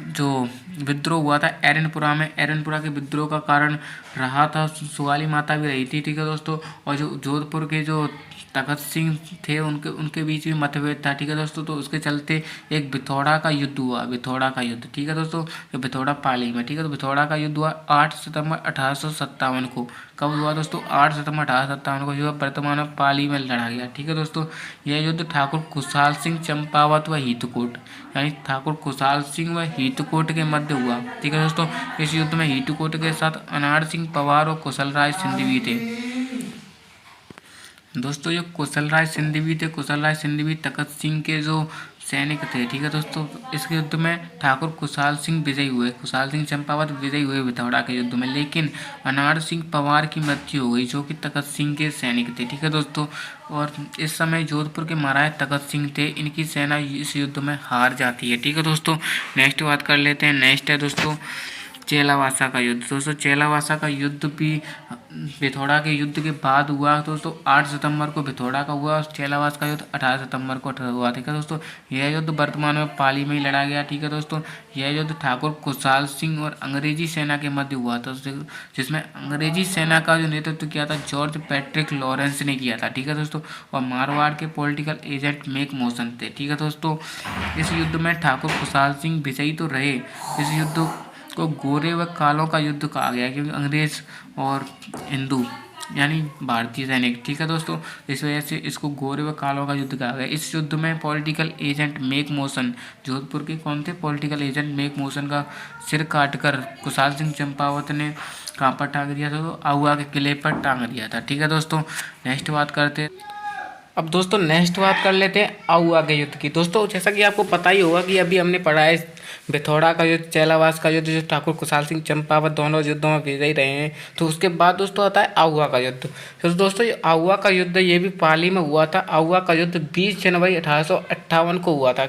जो विद्रोह हुआ था एरनपुरा में, एरनपुरा के विद्रोह का कारण रहा था सुगाली माता भी रही थी। ठीक है दोस्तों, और जो जोधपुर के जो तखत सिंह थे, उनके उनके बीच में मतभेद था। ठीक है दोस्तों, तो उसके चलते एक बिथौड़ा का युद्ध हुआ, बिथौड़ा का युद्ध। ठीक है दोस्तों, जो बिथौड़ा पाली में। ठीक है, तो बिथौड़ा का युद्ध हुआ 8 सितंबर 1857 को। कब हुआ दोस्तों? 8 सितंबर 1857 को, जो वर्तमान में पाली में लड़ा गया। ठीक है दोस्तों, यह युद्ध ठाकुर खुशहाल सिंह चंपावत व हीतकोट, यानी ठाकुर खुशहाल सिंह व हीतकोट के मध्य हुआ। ठीक है दोस्तों, इस युद्ध में हीतकोट के साथ अनार सिंह पवार और कुशल राय सिंधिवी थे। दोस्तों, जो कुशल राय सिंधिवी थे, कुशल राय सिंधिवी तखत सिंह के जो सैनिक थे। ठीक है दोस्तों, इसके युद्ध में ठाकुर खुशहाल सिंह विजयी हुए, खुशहाल सिंह चंपावत विजयी हुए बिथौड़ा के युद्ध में। लेकिन अनार सिंह पवार की मृत्यु हो गई, जो कि तखत सिंह के सैनिक थे। ठीक है दोस्तों, और इस समय जोधपुर के महाराज तखत सिंह थे, इनकी सेना इस युद्ध में हार जाती है। ठीक है दोस्तों, नेक्स्ट बात कर लेते हैं। नेक्स्ट है दोस्तों चेलावासा का युद्ध। दोस्तों, चेलावासा का युद्ध भी बिथौड़ा के युद्ध के बाद हुआ। दोस्तों, 8 सितंबर को बिथौड़ा का हुआ और चेलावास का युद्ध 18 सितंबर को हुआ। ठीक है दोस्तों, यह युद्ध वर्तमान में पाली में ही लड़ा गया। ठीक है दोस्तों, यह युद्ध ठाकुर खुशहाल सिंह और अंग्रेजी सेना के मध्य हुआ था, जिसमें अंग्रेजी सेना का जो नेतृत्व किया था जॉर्ज पैट्रिक लॉरेंस ने किया था। ठीक है दोस्तों, और मारवाड़ के पॉलिटिकल एजेंट मेक मोशन थे। ठीक है दोस्तों, इस युद्ध में ठाकुर खुशहाल सिंह विजयी तो रहे। इस युद्ध को गोरे व कालों का युद्ध कहा गया, क्योंकि अंग्रेज और हिंदू यानी भारतीय सैनिक। ठीक है दोस्तों, इस वजह से इसको गोरे व कालों का युद्ध कहा गया। इस युद्ध में political agent make motion, Jodhpur के कौन थे? पॉलिटिकल एजेंट मेक मोशन का सिर काटकर खुशहाल सिंह चंपावत ने कहाँ पर टांग दिया था? तो आहुआ के किले पर टांग दिया था। ठीक है दोस्तों, नेक्स्ट बात करते हैं। अब दोस्तों नेक्स्ट बात कर लेते हैं आहुआ के युद्ध की। दोस्तों, जैसा कि आपको पता ही होगा कि अभी हमने पढ़ा है बिथौड़ा का युद्ध, चेलावास का युद्ध, जो ठाकुर खुशहाल सिंह चंपावत दोनों युद्धों में विजयी रहे हैं। तो उसके बाद दोस्तों आता है आहुआ का युद्ध। तो दोस्तों, ये आहुआ का युद्ध ये भी पाली में हुआ था। आहुआ का युद्ध 20 जनवरी 1858 को हुआ था।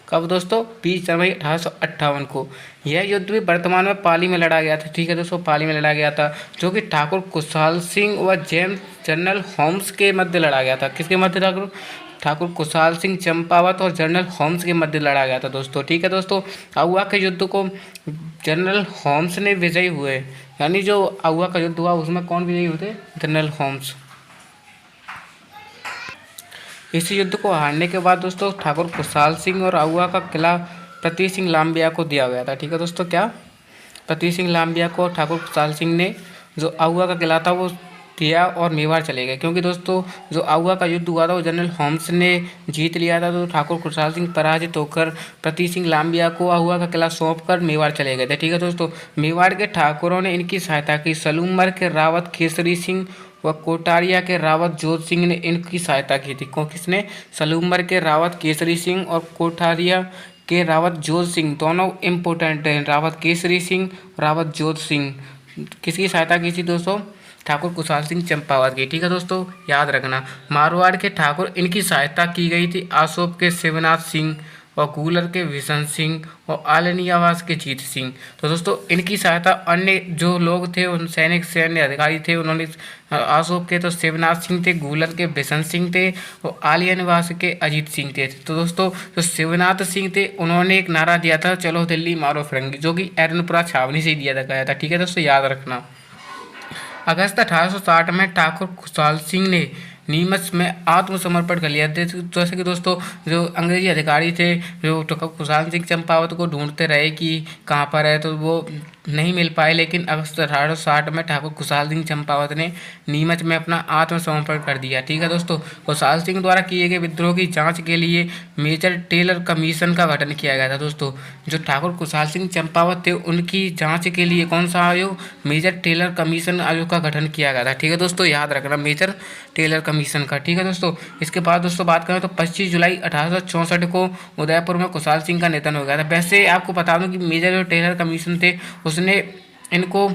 कब दोस्तों? 20 जनवरी 1858 को। यह युद्ध भी वर्तमान में पाली में लड़ा गया था। ठीक है दोस्तों, पाली में लड़ा गया था, जो कि ठाकुर खुशहाल सिंह व जेम्स जनरल होम्स के मध्य लड़ा गया था। किसके मध्य? ठाकुर खुशहाल सिंह चंपावत और जनरल होम्स के मध्य लड़ा गया था दोस्तों। ठीक है दोस्तों, आहुआ के युद्ध को जनरल होम्स ने विजयी हुए, यानी जो आहुआ का युद्ध हुआ उसमें कौन विजयी हुए थे? General Holmes. इस युद्ध को हारने के बाद दोस्तों ठाकुर खुशहाल सिंह और आहुआ का किला प्रतीक सिंह लांबिया को दिया गया था। ठीक है दोस्तों, क्या? प्रतीक सिंह लांबिया को ठाकुर खुशहाल सिंह ने जो आहुआ का किला था वो दिया और मेवाड़ चले गए, क्योंकि दोस्तों जो आहुआ का युद्ध हुआ था वो जनरल होम्स ने जीत लिया था। तो ठाकुर खुशहाल सिंह पराजित होकर प्रतीक सिंह लांबिया को आहुआ का किला सौंपकर मेवाड़ चले गए थे। ठीक है दोस्तों, मेवाड़ के ठाकुरों ने इनकी सहायता की। सलूमर के रावत केसरी सिंह व कोटारिया के रावत जोध सिंह ने इनकी सहायता की थी। किसने? सलूमर के रावत केसरी सिंह और कोठारिया के रावत जोध सिंह, दोनों इम्पोर्टेंट हैं। रावत केसरी सिंह, रावत जोध सिंह किसकी सहायता की थी दोस्तों? ठाकुर खुशहाल सिंह चंपावत की। ठीक है दोस्तों, याद रखना। मारवाड़ के ठाकुर इनकी सहायता की गई थी आसोप के शिवनाथ सिंह और गूलर के विशन सिंह और आलनियावास के जीत सिंह। तो दोस्तों इनकी सहायता अन्य जो लोग थे, उन सैन्य अधिकारी थे, उन्होंने आसोप के तो शिवनाथ सिंह थे, गूलर के बिशन सिंह थे और आलियानिवास के अजीत सिंह थे। तो दोस्तों जो शिवनाथ सिंह थे उन्होंने एक नारा दिया था, चलो दिल्ली मारो फिरंगी, जो कि एरनपुरा छावनी से दिया गया था। ठीक है दोस्तों, याद रखना। अगस्त 1860 में ठाकुर खुशहाल सिंह ने नीमच में आत्मसमर्पण कर लिया। जैसे कि दोस्तों जो अंग्रेजी अधिकारी थे, जो ठाकुर खुशहाल सिंह चंपावत को ढूंढते रहे कि कहाँ पर है, तो वो नहीं मिल पाए। लेकिन अगस्त 1860 में ठाकुर खुशहाल सिंह चंपावत ने नीमच में अपना आत्मसमर्पण कर दिया। ठीक है दोस्तों, खुशहाल सिंह द्वारा किए गए विद्रोह की जांच के लिए मेजर टेलर कमीशन का गठन किया गया था। दोस्तों जो ठाकुर खुशहाल सिंह चंपावत थे उनकी जांच के लिए कौन सा आयोग? मेजर टेलर कमीशन आयोग का गठन किया गया था। ठीक है दोस्तों, याद रखना, मेजर टेलर कमीशन का। ठीक है दोस्तों, इसके बाद दोस्तों बात करें तो 25 जुलाई 1864 को उदयपुर में खुशहाल सिंह का निधन हो गया था। वैसे आपको बता दूं कि मेजर जो टेलर कमीशन थे उसने इनको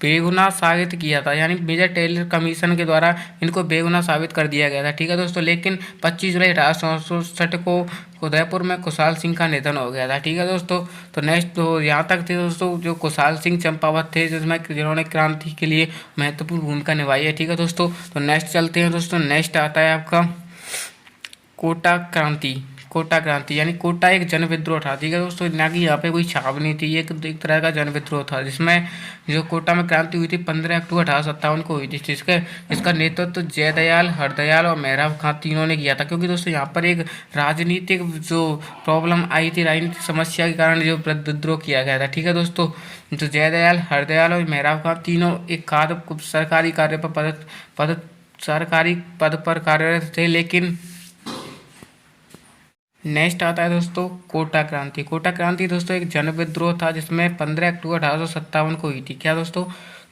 बेगुनाह साबित किया था, यानी मेजर टेलर कमीशन के द्वारा इनको बेगुनाह साबित कर दिया गया था। ठीक है दोस्तों, लेकिन 25 जुलाई 1864 को उदयपुर में खुशहाल सिंह का निधन हो गया था। ठीक है दोस्तों, तो नेक्स्ट तो यहाँ तक थे दोस्तों जो खुशहाल सिंह चंपावत थे, जिन्होंने क्रांति के लिए महत्वपूर्ण भूमिका निभाई है। ठीक है दोस्तों, तो नेक्स्ट चलते हैं दोस्तों। नेक्स्ट आता है आपका कोटा क्रांति। कोटा क्रांति, यानी कोटा एक जन विद्रोह था, ठीक है दोस्तों, ना कि यहाँ पे कोई छाव नहीं थी, एक तरह का जन विद्रोह था, जिसमें जो कोटा में क्रांति हुई थी 15 अक्टूबर 1857 को हुई थी, जिसके इसका नेतृत्व जयदयाल, हरदयाल और मेहराब खां तीनों ने किया था। क्योंकि दोस्तों यहाँ पर एक राजनीतिक जो प्रॉब्लम आई थी, राजनीतिक समस्या के कारण जो विद्रोह किया गया था, ठीक है दोस्तों। तो जयदयाल, हरदयाल और मेहराब खां तीनों एक सरकारी कार्य पर सरकारी पद पर कार्यरत थे। लेकिन नेक्स्ट आता है दोस्तों कोटा क्रांति। कोटा क्रांति दोस्तों एक जन विद्रोह था, जिसमें 15 अक्टूबर 1857 को हुई थी। क्या दोस्तों,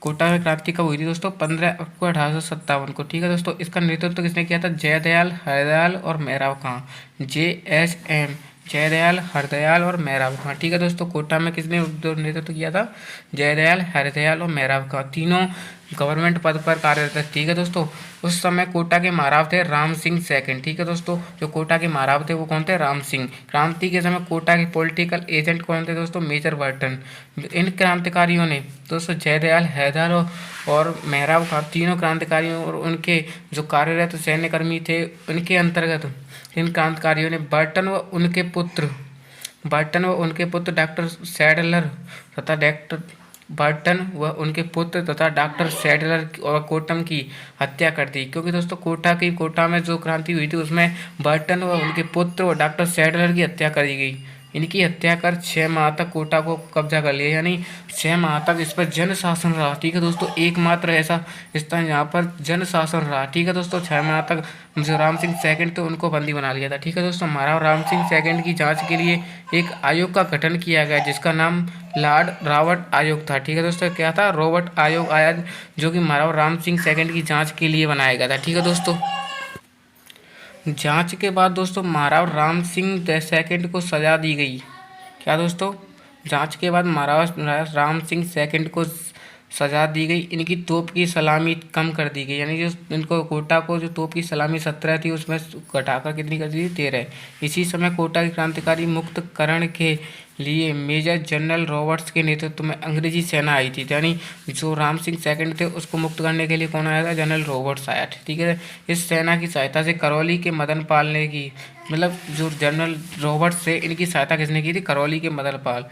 कोटा में क्रांति कब हुई थी दोस्तों? 15 अक्टूबर 1857 को, ठीक है दोस्तों। इसका नेतृत्व किसने किया था? जयदयाल, हरदयाल और मेहराब खां, JSM, जयदयाल, हरदयाल और मेहराब खां, ठीक है दोस्तों। कोटा में किसने नेतृत्व किया था? जयदयाल, हरदयाल और मेहराब खां, तीनों गवर्नमेंट पद पर कार्यरत थे, ठीक है दोस्तों। उस समय कोटा के महाराव थे राम सिंह सेकंड, ठीक है दोस्तों। जो कोटा के महाराव थे वो कौन थे? राम सिंह। क्रांति के समय कोटा के पॉलिटिकल एजेंट कौन थे दोस्तों? Major Burton. इन क्रांतिकारियों ने दोस्तों जयदयाल, हैदर और मेहराब खां तीनों क्रांतिकारियों और उनके जो कार्यरत सैन्यकर्मी थे उनके अंतर्गत इन क्रांतिकारियों ने बर्टन व उनके पुत्र डॉक्टर सैडलर और कोटम की हत्या कर दी। क्योंकि दोस्तों कोटा में जो क्रांति हुई थी उसमें बर्टन व उनके पुत्र और डॉक्टर सैडलर की हत्या कर दी गई। इनकी हत्या कर 6 माह तक कोटा को कब्जा कर लिया, यानी 6 माह तक इस पर जन शासन रहा, ठीक है दोस्तों। एकमात्र ऐसा स्थान जहाँ पर जन शासन रहा, ठीक है दोस्तों। 6 माह तक जो राम सिंह सेकंड थे उनको बंदी बना लिया था, ठीक है दोस्तों। महाराव राम सिंह सेकंड की जांच के लिए एक आयोग का गठन किया गया, जिसका नाम लॉर्ड रॉबर्ट आयोग था, ठीक है दोस्तों। क्या था? रॉबर्ट आयोग आया, जो कि महाराव राम सिंह सेकंड की जाँच के लिए बनाया गया था, ठीक है दोस्तों। जांच के बाद दोस्तों महाराव राम सिंह सेकंड को सजा दी गई। क्या दोस्तों? जांच के बाद महाराव राम सिंह सेकंड को सजा दी गई। इनकी तोप की सलामी कम कर दी गई, यानी जो इनको कोटा को जो तोप की सलामी 17 थी उसमें घटाकर कितनी कर दी? 13। इसी समय कोटा के क्रांतिकारी मुक्तकरण के लिए मेजर जनरल रॉबर्ट्स के नेतृत्व में अंग्रेजी सेना आई थी, यानी जो राम सिंह सेकंड थे उसको मुक्त करने के लिए कौन आया था? जनरल रॉबर्ट्स आया था, ठीक है। इस सेना की सहायता से करौली के मदन पाल ने की, मतलब जो जनरल रॉबर्ट्स थे इनकी सहायता किसने की थी? करौली के मदन पाल।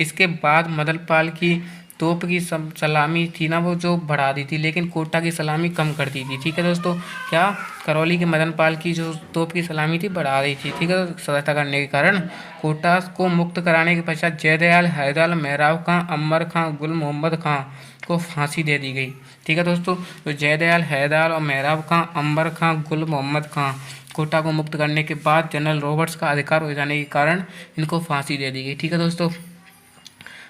इसके बाद मदन पाल की तोप की सलामी थी ना वो जो बढ़ा दी थी, लेकिन कोटा की सलामी कम कर दी थी, ठीक है दोस्तों। क्या? करौली के मदन पाल की जो तोप की सलामी थी बढ़ा दी थी, ठीक है। सहायता करने के कारण कोटा को मुक्त कराने के पश्चात जयदयाल, हैदर, मेहराब खां, अम्बर खां, गुल मोहम्मद खां को फांसी दे दी गई, ठीक है दोस्तों। तो जयदयाल, हैदर और मेहराब खां, अम्बर खां, गुल मोहम्मद खां कोटा को मुक्त करने के बाद जनरल रॉबर्ट्स का अधिकार हो जाने के कारण इनको फांसी दे दी गई, ठीक है दोस्तों।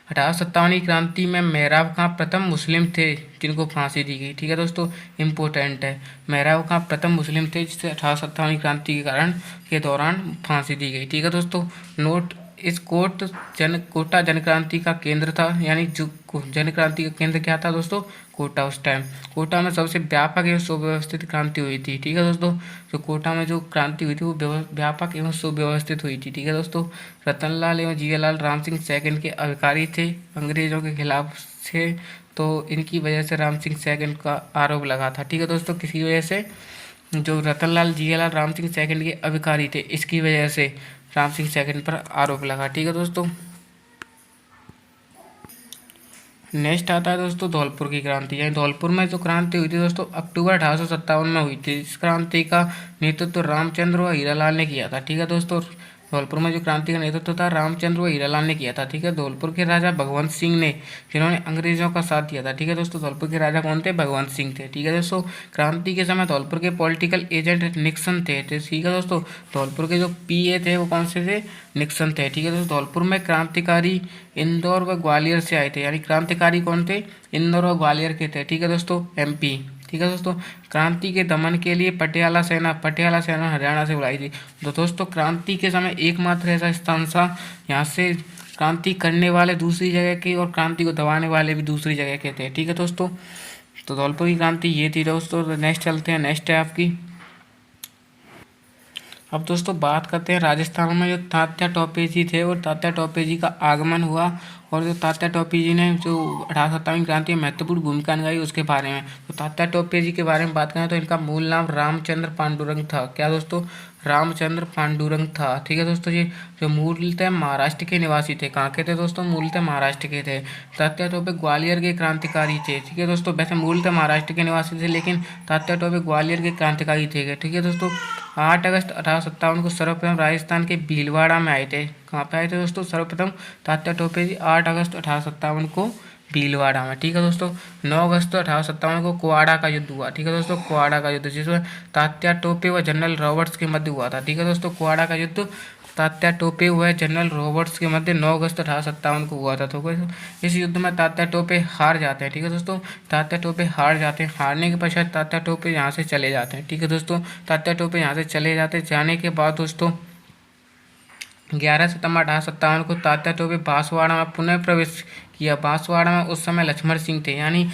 1857 की क्रांति में मेहराब खां प्रथम मुस्लिम थे जिनको फांसी दी गई, ठीक है दोस्तों। इम्पोर्टेंट है, मेहराब खां प्रथम मुस्लिम थे जिसे 1857 की क्रांति के कारण के दौरान फांसी दी गई, ठीक है दोस्तों। नोट, इस कोटा जनक्रांति का केंद्र था, यानी जो जनक्रांति का केंद्र क्या था दोस्तों? कोटा। उस टाइम कोटा में सबसे व्यापक एवं सुव्यवस्थित क्रांति हुई थी, ठीक है दोस्तों। जो कोटा में जो क्रांति हुई थी वो व्यापक एवं सुव्यवस्थित हुई थी, ठीक है दोस्तों। रतनलाल एवं जियालाल राम सिंह सेकंड के अधिकारी थे, अंग्रेजों के खिलाफ थे, तो इनकी वजह से राम सिंह सेकंड का आरोप लगा था, ठीक है दोस्तों। किसी वजह से जो रतनलाल, जियालाल राम सिंह सेकंड के अधिकारी थे, इसकी वजह से राम सिंह सेकंड पर आरोप लगा, ठीक है दोस्तों। नेक्स्ट आता है दोस्तों धौलपुर की क्रांति। यानी धौलपुर में जो क्रांति हुई थी दोस्तों अक्टूबर 1857 में हुई थी। इस क्रांति का नेतृत्व रामचंद्र व हीरालाल ने किया था, ठीक है दोस्तों। धौलपुर में जो क्रांति का नेतृत्व था रामचंद्र व हीरालाल ने किया था, ठीक है। धौलपुर के राजा भगवंत सिंह ने, जिन्होंने अंग्रेजों का साथ दिया था, ठीक है दोस्तों। धौलपुर के राजा कौन थे? भगवंत सिंह थे, ठीक है दोस्तों। क्रांति के समय धौलपुर के पॉलिटिकल एजेंट निक्सन थे, ठीक है दोस्तों। धौलपुर के जो PA थे वो कौन से थे? निक्सन थे, ठीक है दोस्तों। धौलपुर में क्रांतिकारी इंदौर व ग्वालियर से आए थे, यानी क्रांतिकारी कौन थे? इंदौर और ग्वालियर के थे, ठीक है दोस्तों। MP, ठीक है दोस्तों। क्रांति के दमन के लिए पटियाला सेना हरियाणा से बुलाई थी। तो दोस्तों क्रांति के समय एकमात्र ऐसा स्थान था यहाँ से क्रांति करने वाले दूसरी जगह के और क्रांति को दबाने वाले भी दूसरी जगह के थे, ठीक है दोस्तों। तो धौलपुर की क्रांति ये थी दोस्तों। तो नेक्स्ट चलते हैं, नेक्स्ट है आपकी। अब दोस्तों बात करते हैं राजस्थान में जो तात्या टोपेजी थे और तात्या टोपेजी का आगमन हुआ और जो तात्या टोपे जी ने जो 1857 क्रांति में महत्वपूर्ण भूमिका निभाई उसके बारे में। तो तात्या टोपे जी के बारे में बात करें तो इनका मूल नाम रामचंद्र पांडुरंग था। क्या दोस्तों? रामचंद्र पांडुरंग था। ठीक है दोस्तों, ये जो मूलतः महाराष्ट्र के निवासी थे। कहाँ के थे दोस्तों? मूलतः महाराष्ट्र के थे। तात्या टोपे ग्वालियर के क्रांतिकारी थे। ठीक है दोस्तों, वैसे मूलतः महाराष्ट्र के निवासी थे लेकिन तात्या टोपे ग्वालियर के क्रांतिकारी थे। ठीक है दोस्तों, 8 अगस्त 1857 को सर्वप्रथम राजस्थान के भीलवाड़ा में आए थे। कहाँ पे आए थे दोस्तों? सर्वप्रथम तात्या टोपे जी 8 अगस्त 1857 को भीलवाड़ा में। ठीक है दोस्तों, 9 अगस्त 1857 को कुआड़ा का युद्ध हुआ। ठीक है दोस्तों, कुआड़ा का युद्ध जिसमें तात्या टोपे व जनरल रॉबर्ट्स के मध्य हुआ था। ठीक है दोस्तों, कुआड़ा का युद्ध तात्या टोपे व जनरल रॉबर्ट्स के मध्य 9 अगस्त 1857 को हुआ था। तो इस युद्ध में तात्या टोपे हार जाते हैं। ठीक है दोस्तों, तात्या टोपे हार जाते हैं। हारने के पश्चात तात्या टोपे यहाँ से चले जाते हैं। ठीक है दोस्तों, तात्या टोपे यहाँ से चले जाते जाने के बाद दोस्तों 11 सितंबर 1857 को तात्या टोपे बांसवाड़ा में पुनः प्रवेश किया। बांसवाड़ा में उस समय लक्ष्मण सिंह थे, यानी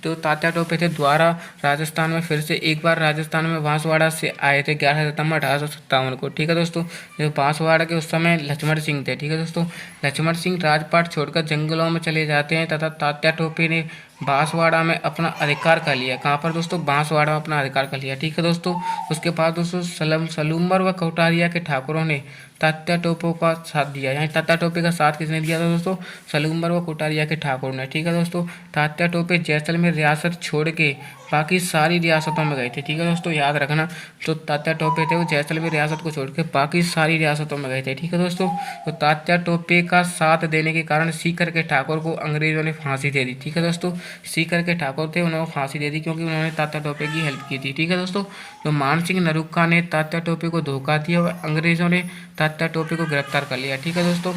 तो तात्या टोपे थे द्वारा राजस्थान में फिर से एक बार राजस्थान में बांसवाड़ा से आए थे 11 सितंबर 1857 को। ठीक है दोस्तों, जो बांसवाड़ा के उस समय लक्ष्मण सिंह थे। ठीक है दोस्तों, लक्ष्मण सिंह राजपाट छोड़कर जंगलों में चले जाते हैं तथा तात्या टोपे ने बांसवाड़ा में अपना अधिकार कर लिया। कहाँ पर दोस्तों? बांसवाड़ा में अपना अधिकार कर लिया। ठीक है दोस्तों, उसके बाद दोस्तों सलूम्बर व कोटारिया के ठाकुरों ने तात्या टोपे का साथ दिया। यानी तात्या टोपे का साथ किसने दिया था दोस्तों? सलूम्बर व कोटारिया के ठाकुर ने। ठीक है दोस्तों, तात्या टोपे जैसलमेर रियासत छोड़ के बाकी सारी रियासतों में गए थे। ठीक है दोस्तों, याद रखना, जो तात्या टोपे थे वो जैसलमेर रियासत को छोड़ के बाकी सारी रियासतों में गए थे। ठीक है दोस्तों, तो तात्या टोपे का साथ देने के कारण सीकर के ठाकुर को अंग्रेजों ने फांसी दे दी। ठीक है दोस्तों, सीकर के ठाकुर थे उन्होंने फांसी दे दी क्योंकि उन्होंने तात्या टोपे की हेल्प की थी। ठीक है दोस्तों, तो मानसिंह नरूखा ने तात्या टोपे को धोखा दिया और अंग्रेजों ने तात्या टोपे को गिरफ्तार कर लिया। ठीक है दोस्तों,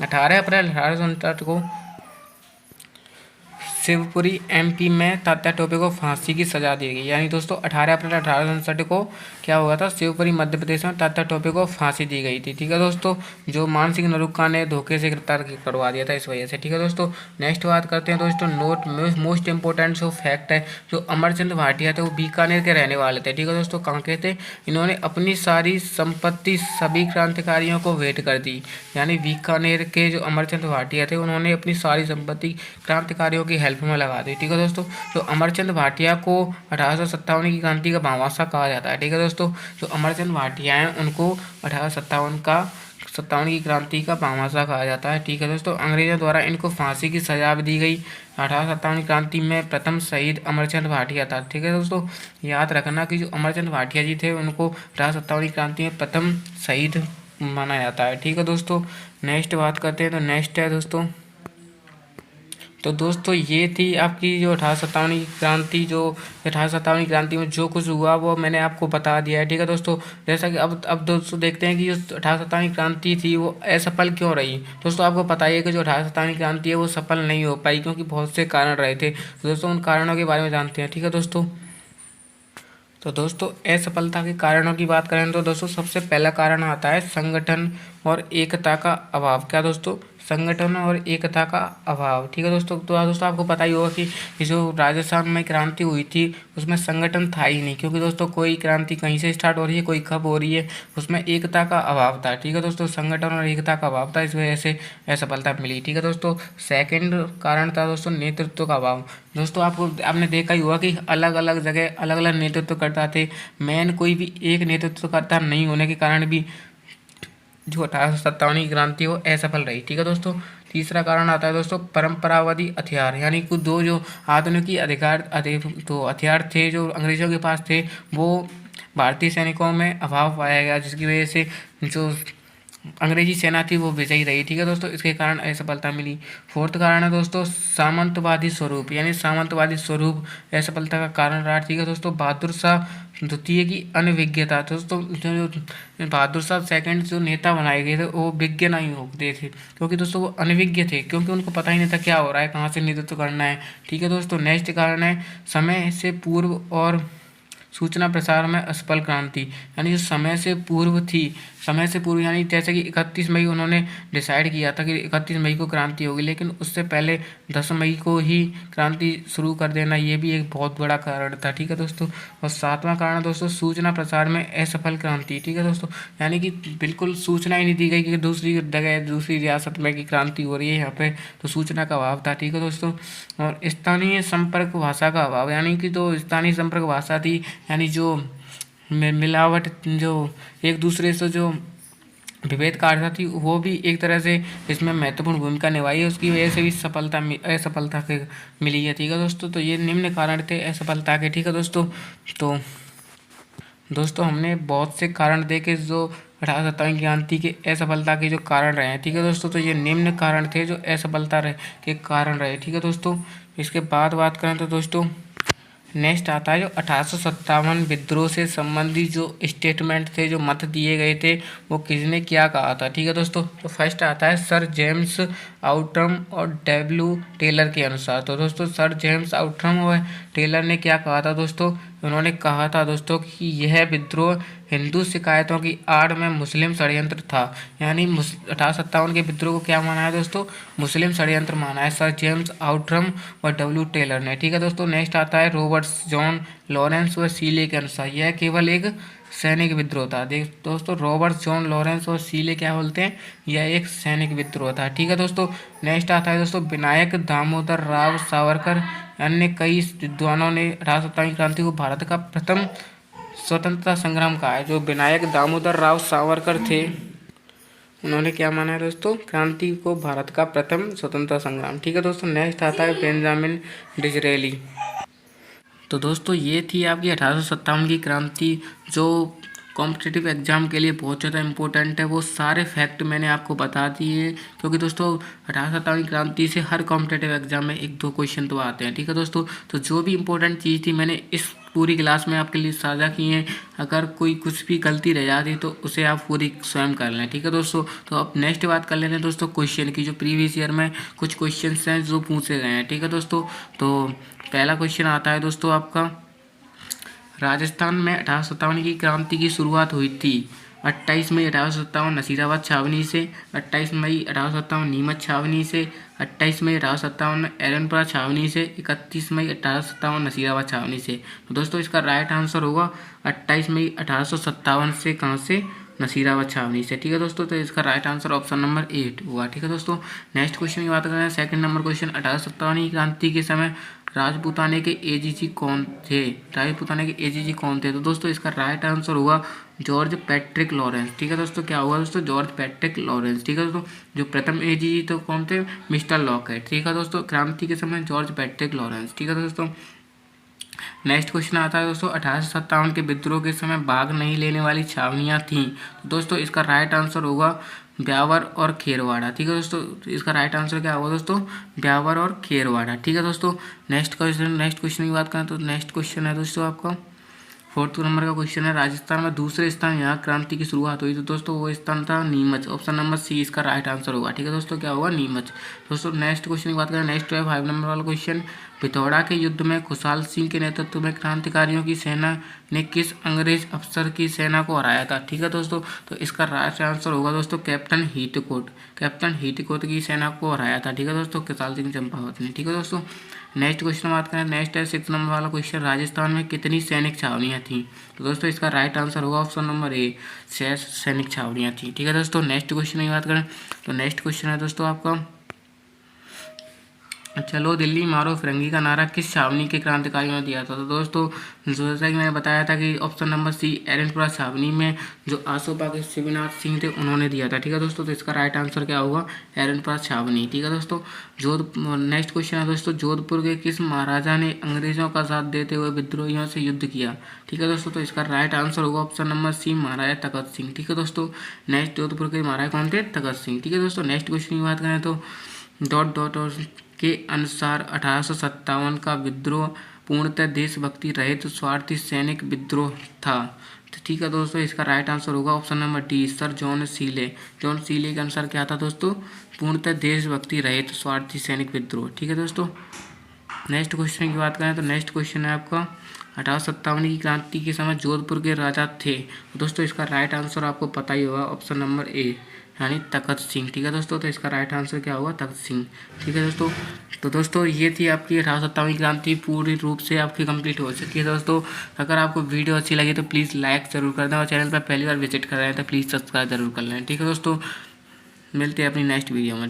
18 अप्रैल 1859 को शिवपुरी एमपी में तात्या टोपे को फांसी की सजा दी गई। यानी दोस्तों 18 अप्रैल 1859 को क्या हुआ था? शिवपुरी मध्य प्रदेश में तात्या टोपे को फांसी दी गई थी। ठीक है दोस्तों, जो मानसिंह नरूखा ने धोखे से गिरफ्तार करवा दिया था इस वजह से। ठीक है दोस्तों, नेक्स्ट बात करते हैं दोस्तों, नोट मोस्ट इंपॉर्टेंट जो फैक्ट है, जो अमरचंद भाटिया थे वो बीकानेर के रहने वाले थे। ठीक है दोस्तों, कहाँ के थे? इन्होंने अपनी सारी संपत्ति सभी क्रांतिकारियों को भेंट कर दी। यानी बीकानेर के जो अमरचंद भाटिया थे उन्होंने अपनी सारी संपत्ति क्रांतिकारियों की हेल्प में लगा दी। ठीक है दोस्तों, जो अमरचंद भाटिया को 1857 की क्रांति का भामाशाह कहा जाता है। ठीक है दोस्तों, जो अमरचंद भाटिया हैं उनको 1857 की क्रांति का भामाशाह कहा जाता है। ठीक है दोस्तों, अंग्रेजों द्वारा इनको फांसी की सजा भी दी गई। 1857 की क्रांति में प्रथम शहीद अमरचंद भाटिया था। ठीक है दोस्तों, याद रखना कि जो अमरचंद भाटिया जी थे उनको 1857 की क्रांति में प्रथम शहीद माना जाता है। ठीक है दोस्तों, नेक्स्ट बात करते हैं। तो नेक्स्ट है दोस्तों, तो दोस्तों ये थी आपकी जो 1857 की क्रांति, जो 1857 की क्रांति में जो कुछ हुआ वो मैंने आपको बता दिया है। ठीक है दोस्तों, जैसा कि अब दोस्तों देखते हैं कि जो 1857 की क्रांति थी वो असफल क्यों रही। दोस्तों आपको पता ही है कि जो 1857 की क्रांति है वो सफल नहीं हो पाई क्योंकि बहुत से कारण रहे थे। तो दोस्तों उन कारणों के बारे में जानते हैं। ठीक है दोस्तों, तो दोस्तों असफलता के कारणों की बात करें तो दोस्तों सबसे पहला कारण आता है संगठन और एकता का अभाव। क्या दोस्तों? संगठन और एकता का अभाव। ठीक है दोस्तों, तो दोस्तों आपको पता ही होगा कि जो राजस्थान में क्रांति हुई थी उसमें संगठन था ही नहीं, क्योंकि दोस्तों कोई क्रांति कहीं से स्टार्ट हो रही है, कोई कब हो रही है, उसमें एकता का अभाव था। ठीक है दोस्तों, संगठन और एकता का अभाव था, इस वजह से असफलता मिली। ठीक है दोस्तों, सेकंड कारण था दोस्तों नेतृत्व का अभाव। दोस्तों आपने देखा ही होगा कि अलग अलग जगह अलग अलग नेतृत्व करता थे, मेन कोई भी एक नेतृत्वकर्ता नहीं होने के कारण भी जो 1857 की क्रांति वो असफल रही। ठीक है दोस्तों, तीसरा कारण आता है दोस्तों परंपरावादी हथियार, यानी कुछ दो जो आधुनिक तो हथियार थे जो अंग्रेजों के पास थे वो भारतीय सैनिकों में अभाव पाया गया, जिसकी वजह से जो अंग्रेजी सेना थी वो विजयी रही। ठीक है दोस्तों, इसके कारण असफलता मिली। फोर्थ कारण है दोस्तों सामंतवादी स्वरूप, यानी सामंतवादी स्वरूप असफलता का कारण रहा। ठीक है दोस्तों, बहादुर शाह द्वितीय की अनभिज्ञता। दोस्तों जो बहादुर शाह सेकंड जो नेता बनाए गए थे वो विज्ञ नहीं होते थे, क्योंकि दोस्तों वो अनभिज्ञ थे, क्योंकि उनको पता ही नहीं था क्या हो रहा है, कहाँ से नेतृत्व करना है। ठीक है दोस्तों, नेक्स्ट कारण है समय से पूर्व और सूचना प्रसार में असफल क्रांति, यानी जो समय से पूर्व थी, समय से पूर्व यानी जैसे कि 31 मई उन्होंने डिसाइड किया था कि 31 मई को क्रांति होगी, लेकिन उससे पहले 10 मई को ही क्रांति शुरू कर देना, ये भी एक बहुत बड़ा कारण था। ठीक है दोस्तों। और सातवां कारण दोस्तों, सूचना प्रसार में असफल क्रांति। ठीक है दोस्तों, यानी कि बिल्कुल सूचना ही नहीं दी गई कि दूसरी जगह, दूसरी रियासत में कि क्रांति हो रही है यहाँ पे, तो सूचना का अभाव था। ठीक है दोस्तों। और स्थानीय संपर्क भाषा का अभाव, यानी कि जो स्थानीय संपर्क भाषा थी, यानी जो मिलावट, जो एक दूसरे से जो विभेदकारिता थी, वो भी एक तरह से इसमें महत्वपूर्ण भूमिका निभाई है। उसकी वजह से भी असफलता के मिली है। ठीक है दोस्तों। तो ये निम्न कारण थे असफलता के। ठीक है दोस्तों। तो दोस्तों हमने बहुत से कारण देखे जो 1857 क्रांति के असफलता के जो कारण रहे हैं। ठीक है दोस्तों। तो ये निम्न कारण थे जो असफलता के कारण रहे। ठीक है दोस्तों। इसके बाद बात करें तो दोस्तों नेक्स्ट आता है जो 1857 विद्रोह से संबंधित जो स्टेटमेंट थे, जो मत दिए गए थे, वो किसने क्या कहा था। ठीक है दोस्तों। तो फर्स्ट आता है सर जेम्स आउट्रम और डब्ल्यू टेलर के अनुसार। तो दोस्तों सर जेम्स आउट्रम और टेलर ने क्या कहा था दोस्तों, उन्होंने कहा था दोस्तों कि यह विद्रोह हिंदू शिकायतों की आड़ में मुस्लिम षड्यंत्र था। यानी 1857 के विद्रोह को क्या माना है दोस्तों, मुस्लिम षड्यंत्र माना है सर जेम्स आउट्रम और डब्ल्यू टेलर ने। ठीक है दोस्तों। नेक्स्ट आता है रॉबर्ट्स जॉन लॉरेंस व सीले के अनुसार यह केवल एक सैनिक विद्रोह था। देख दोस्तों, रॉबर्ट्स जॉन लॉरेंस और सीले क्या बोलते हैं, यह एक सैनिक विद्रोह था। ठीक है दोस्तों। नेक्स्ट आता है दोस्तों विनायक दामोदर राव सावरकर अन्य कई विद्वानों ने 1857 क्रांति को भारत का प्रथम स्वतंत्रता संग्राम कहा है। जो विनायक दामोदर राव सावरकर थे, उन्होंने क्या माना है दोस्तों, क्रांति को भारत का प्रथम स्वतंत्रता संग्राम। ठीक है दोस्तों। नेक्स्ट आता है बेंजामिन डिसरेली। तो दोस्तों ये थी आपकी 1857 की क्रांति, जो कॉम्पिटिटिव एग्जाम के लिए बहुत ज़्यादा इंपॉर्टेंट है। वो सारे फैक्ट मैंने आपको बता दिए, क्योंकि दोस्तों 1857 क्रांति से हर कॉम्पिटिटिव एग्जाम में 1-2 क्वेश्चन तो आते हैं। ठीक है दोस्तों। तो जो भी इंपॉर्टेंट चीज़ थी मैंने इस पूरी क्लास में आपके लिए साझा की है। अगर कोई कुछ भी गलती रह जाती तो उसे आप पूरी स्वयं कर लें। ठीक है दोस्तों। तो अब नेक्स्ट बात कर लेते हैं दोस्तों क्वेश्चन की, जो प्रीवियस ईयर में कुछ क्वेश्चन हैं जो पूछे गए हैं। ठीक है दोस्तों। तो पहला क्वेश्चन आता है दोस्तों आपका, राजस्थान में 1857 की क्रांति की शुरुआत हुई थी 28 मई 1857 नसीराबाद छावनी से, 28 मई 1857 नीमच छावनी से, 28 मई 1857 एरनपुरा छावनी से, 31 मई 1857 नसीराबाद छावनी से। तो दोस्तों इसका राइट आंसर होगा 28 मई 1857 से, कहाँ से, नसीराबाद छावनी से। ठीक है दोस्तों। तो इसका राइट आंसर ऑप्शन नंबर 8 हुआ। ठीक है दोस्तों। नेक्स्ट क्वेश्चन की बात करें, सेकंड नंबर क्वेश्चन, 1857 की क्रांति के समय राजपूताने के एजीजी कौन थे, राजपूताने के एजीजी कौन थे। तो दोस्तों इसका राइट आंसर होगा जॉर्ज पैट्रिक लॉरेंस। ठीक है दोस्तों। क्या हुआ दोस्तों, जॉर्ज पैट्रिक लॉरेंस। ठीक है दोस्तों। जो प्रथम एजीजी तो कौन थे, मिस्टर लॉकेट। ठीक है दोस्तों। क्रांति के समय जॉर्ज पैट्रिक लॉरेंस। ठीक है दोस्तों। नेक्स्ट क्वेश्चन आता है दोस्तों, 1857 के विद्रोह के समय भाग नहीं लेने वाली छावनियां थीं। तो दोस्तों इसका राइट आंसर होगा ब्यावर और खेरवाड़ा। ठीक है दोस्तों। इसका राइट आंसर क्या होगा दोस्तों, ब्यावर और खेरवाड़ा। ठीक है दोस्तों। नेक्स्ट क्वेश्चन की बात करें तो नेक्स्ट क्वेश्चन है दोस्तों आपका 4th नंबर का क्वेश्चन है, राजस्थान में दूसरे स्थान यहाँ क्रांति की शुरुआत हुई। तो दोस्तों वो स्थान था नीमच। ऑप्शन नंबर सी इसका राइट आंसर होगा। ठीक है दोस्तों। क्या होगा, नीमच। दोस्तों नेक्स्ट क्वेश्चन की बात करें, नेक्स्ट है 5 नंबर वाला क्वेश्चन, पिथौरा के युद्ध में खुशहाल सिंह के नेतृत्व में क्रांतिकारियों की सेना ने किस अंग्रेज अफसर की सेना को हराया था। ठीक है दोस्तों। तो इसका राइट आंसर होगा दोस्तों कैप्टन हीथकोट। कैप्टन हीथकोट की सेना को हराया था। ठीक है दोस्तों, खुशहाल सिंह चंपावत ने। ठीक है दोस्तों। नेक्स्ट क्वेश्चन बात करें, नेक्स्ट है 6 नंबर वाला क्वेश्चन, राजस्थान में कितनी सैनिक छावनियां थी। तो दोस्तों इसका राइट आंसर होगा ऑप्शन नंबर ए, 6 सैनिक छावनियां थी। ठीक है दोस्तों। नेक्स्ट क्वेश्चन की बात करें तो नेक्स्ट क्वेश्चन है दोस्तों आपका, चलो दिल्ली मारो फिरंगी का नारा किस छावनी के क्रांतिकारियों ने दिया था। तो दोस्तों जैसा कि मैंने बताया था कि ऑप्शन नंबर सी एरनपुरा छावनी में जो आसोपा के शिवनाथ सिंह थे उन्होंने दिया था। ठीक है दोस्तों। तो इसका राइट आंसर क्या होगा, एरनपुरा छावनी। ठीक है दोस्तों। नेक्स्ट क्वेश्चन है दोस्तों, जोधपुर के किस महाराजा ने अंग्रेजों का साथ देते हुए विद्रोहियों से युद्ध किया। ठीक है दोस्तों। तो इसका राइट आंसर होगा ऑप्शन नंबर सी, महाराजा तखत सिंह। ठीक है दोस्तों। नेक्स्ट जोधपुर के महाराजा कौन थे, तखत सिंह। ठीक है दोस्तों। नेक्स्ट क्वेश्चन की बात करें तो के अनुसार 1857 का विद्रोह पूर्णतः देशभक्ति रहित स्वार्थी सैनिक विद्रोह था। तो ठीक है दोस्तों, इसका राइट आंसर होगा option number D, sir John Seeley. John Seeley के अनुसार क्या था दोस्तों, पूर्णतः देशभक्ति रहित स्वार्थी सैनिक विद्रोह। ठीक है दोस्तों। नेक्स्ट क्वेश्चन की बात करें तो नेक्स्ट क्वेश्चन है आपका 1857 की क्रांति के समय जोधपुर के राजा थे। तो दोस्तों इसका राइट आंसर आपको पता ही होगा, ऑप्शन नंबर ए यानी तखत सिंह। ठीक है दोस्तों, तो इसका राइट आंसर क्या होगा, तखत सिंह। ठीक है दोस्तों, तो दोस्तों ये थी आपकी 1857 की क्रांति पूरी रूप से आपकी कंप्लीट हो चुकी है। दोस्तों अगर आपको वीडियो अच्छी लगी तो प्लीज़ लाइक ज़रूर कर दें और चैनल पर पहली बार विजिट कर रहे हैं तो प्लीज़ सब्सक्राइब जरूर कर लें। ठीक है दोस्तों, मिलते हैं अपनी नेक्स्ट वीडियो में।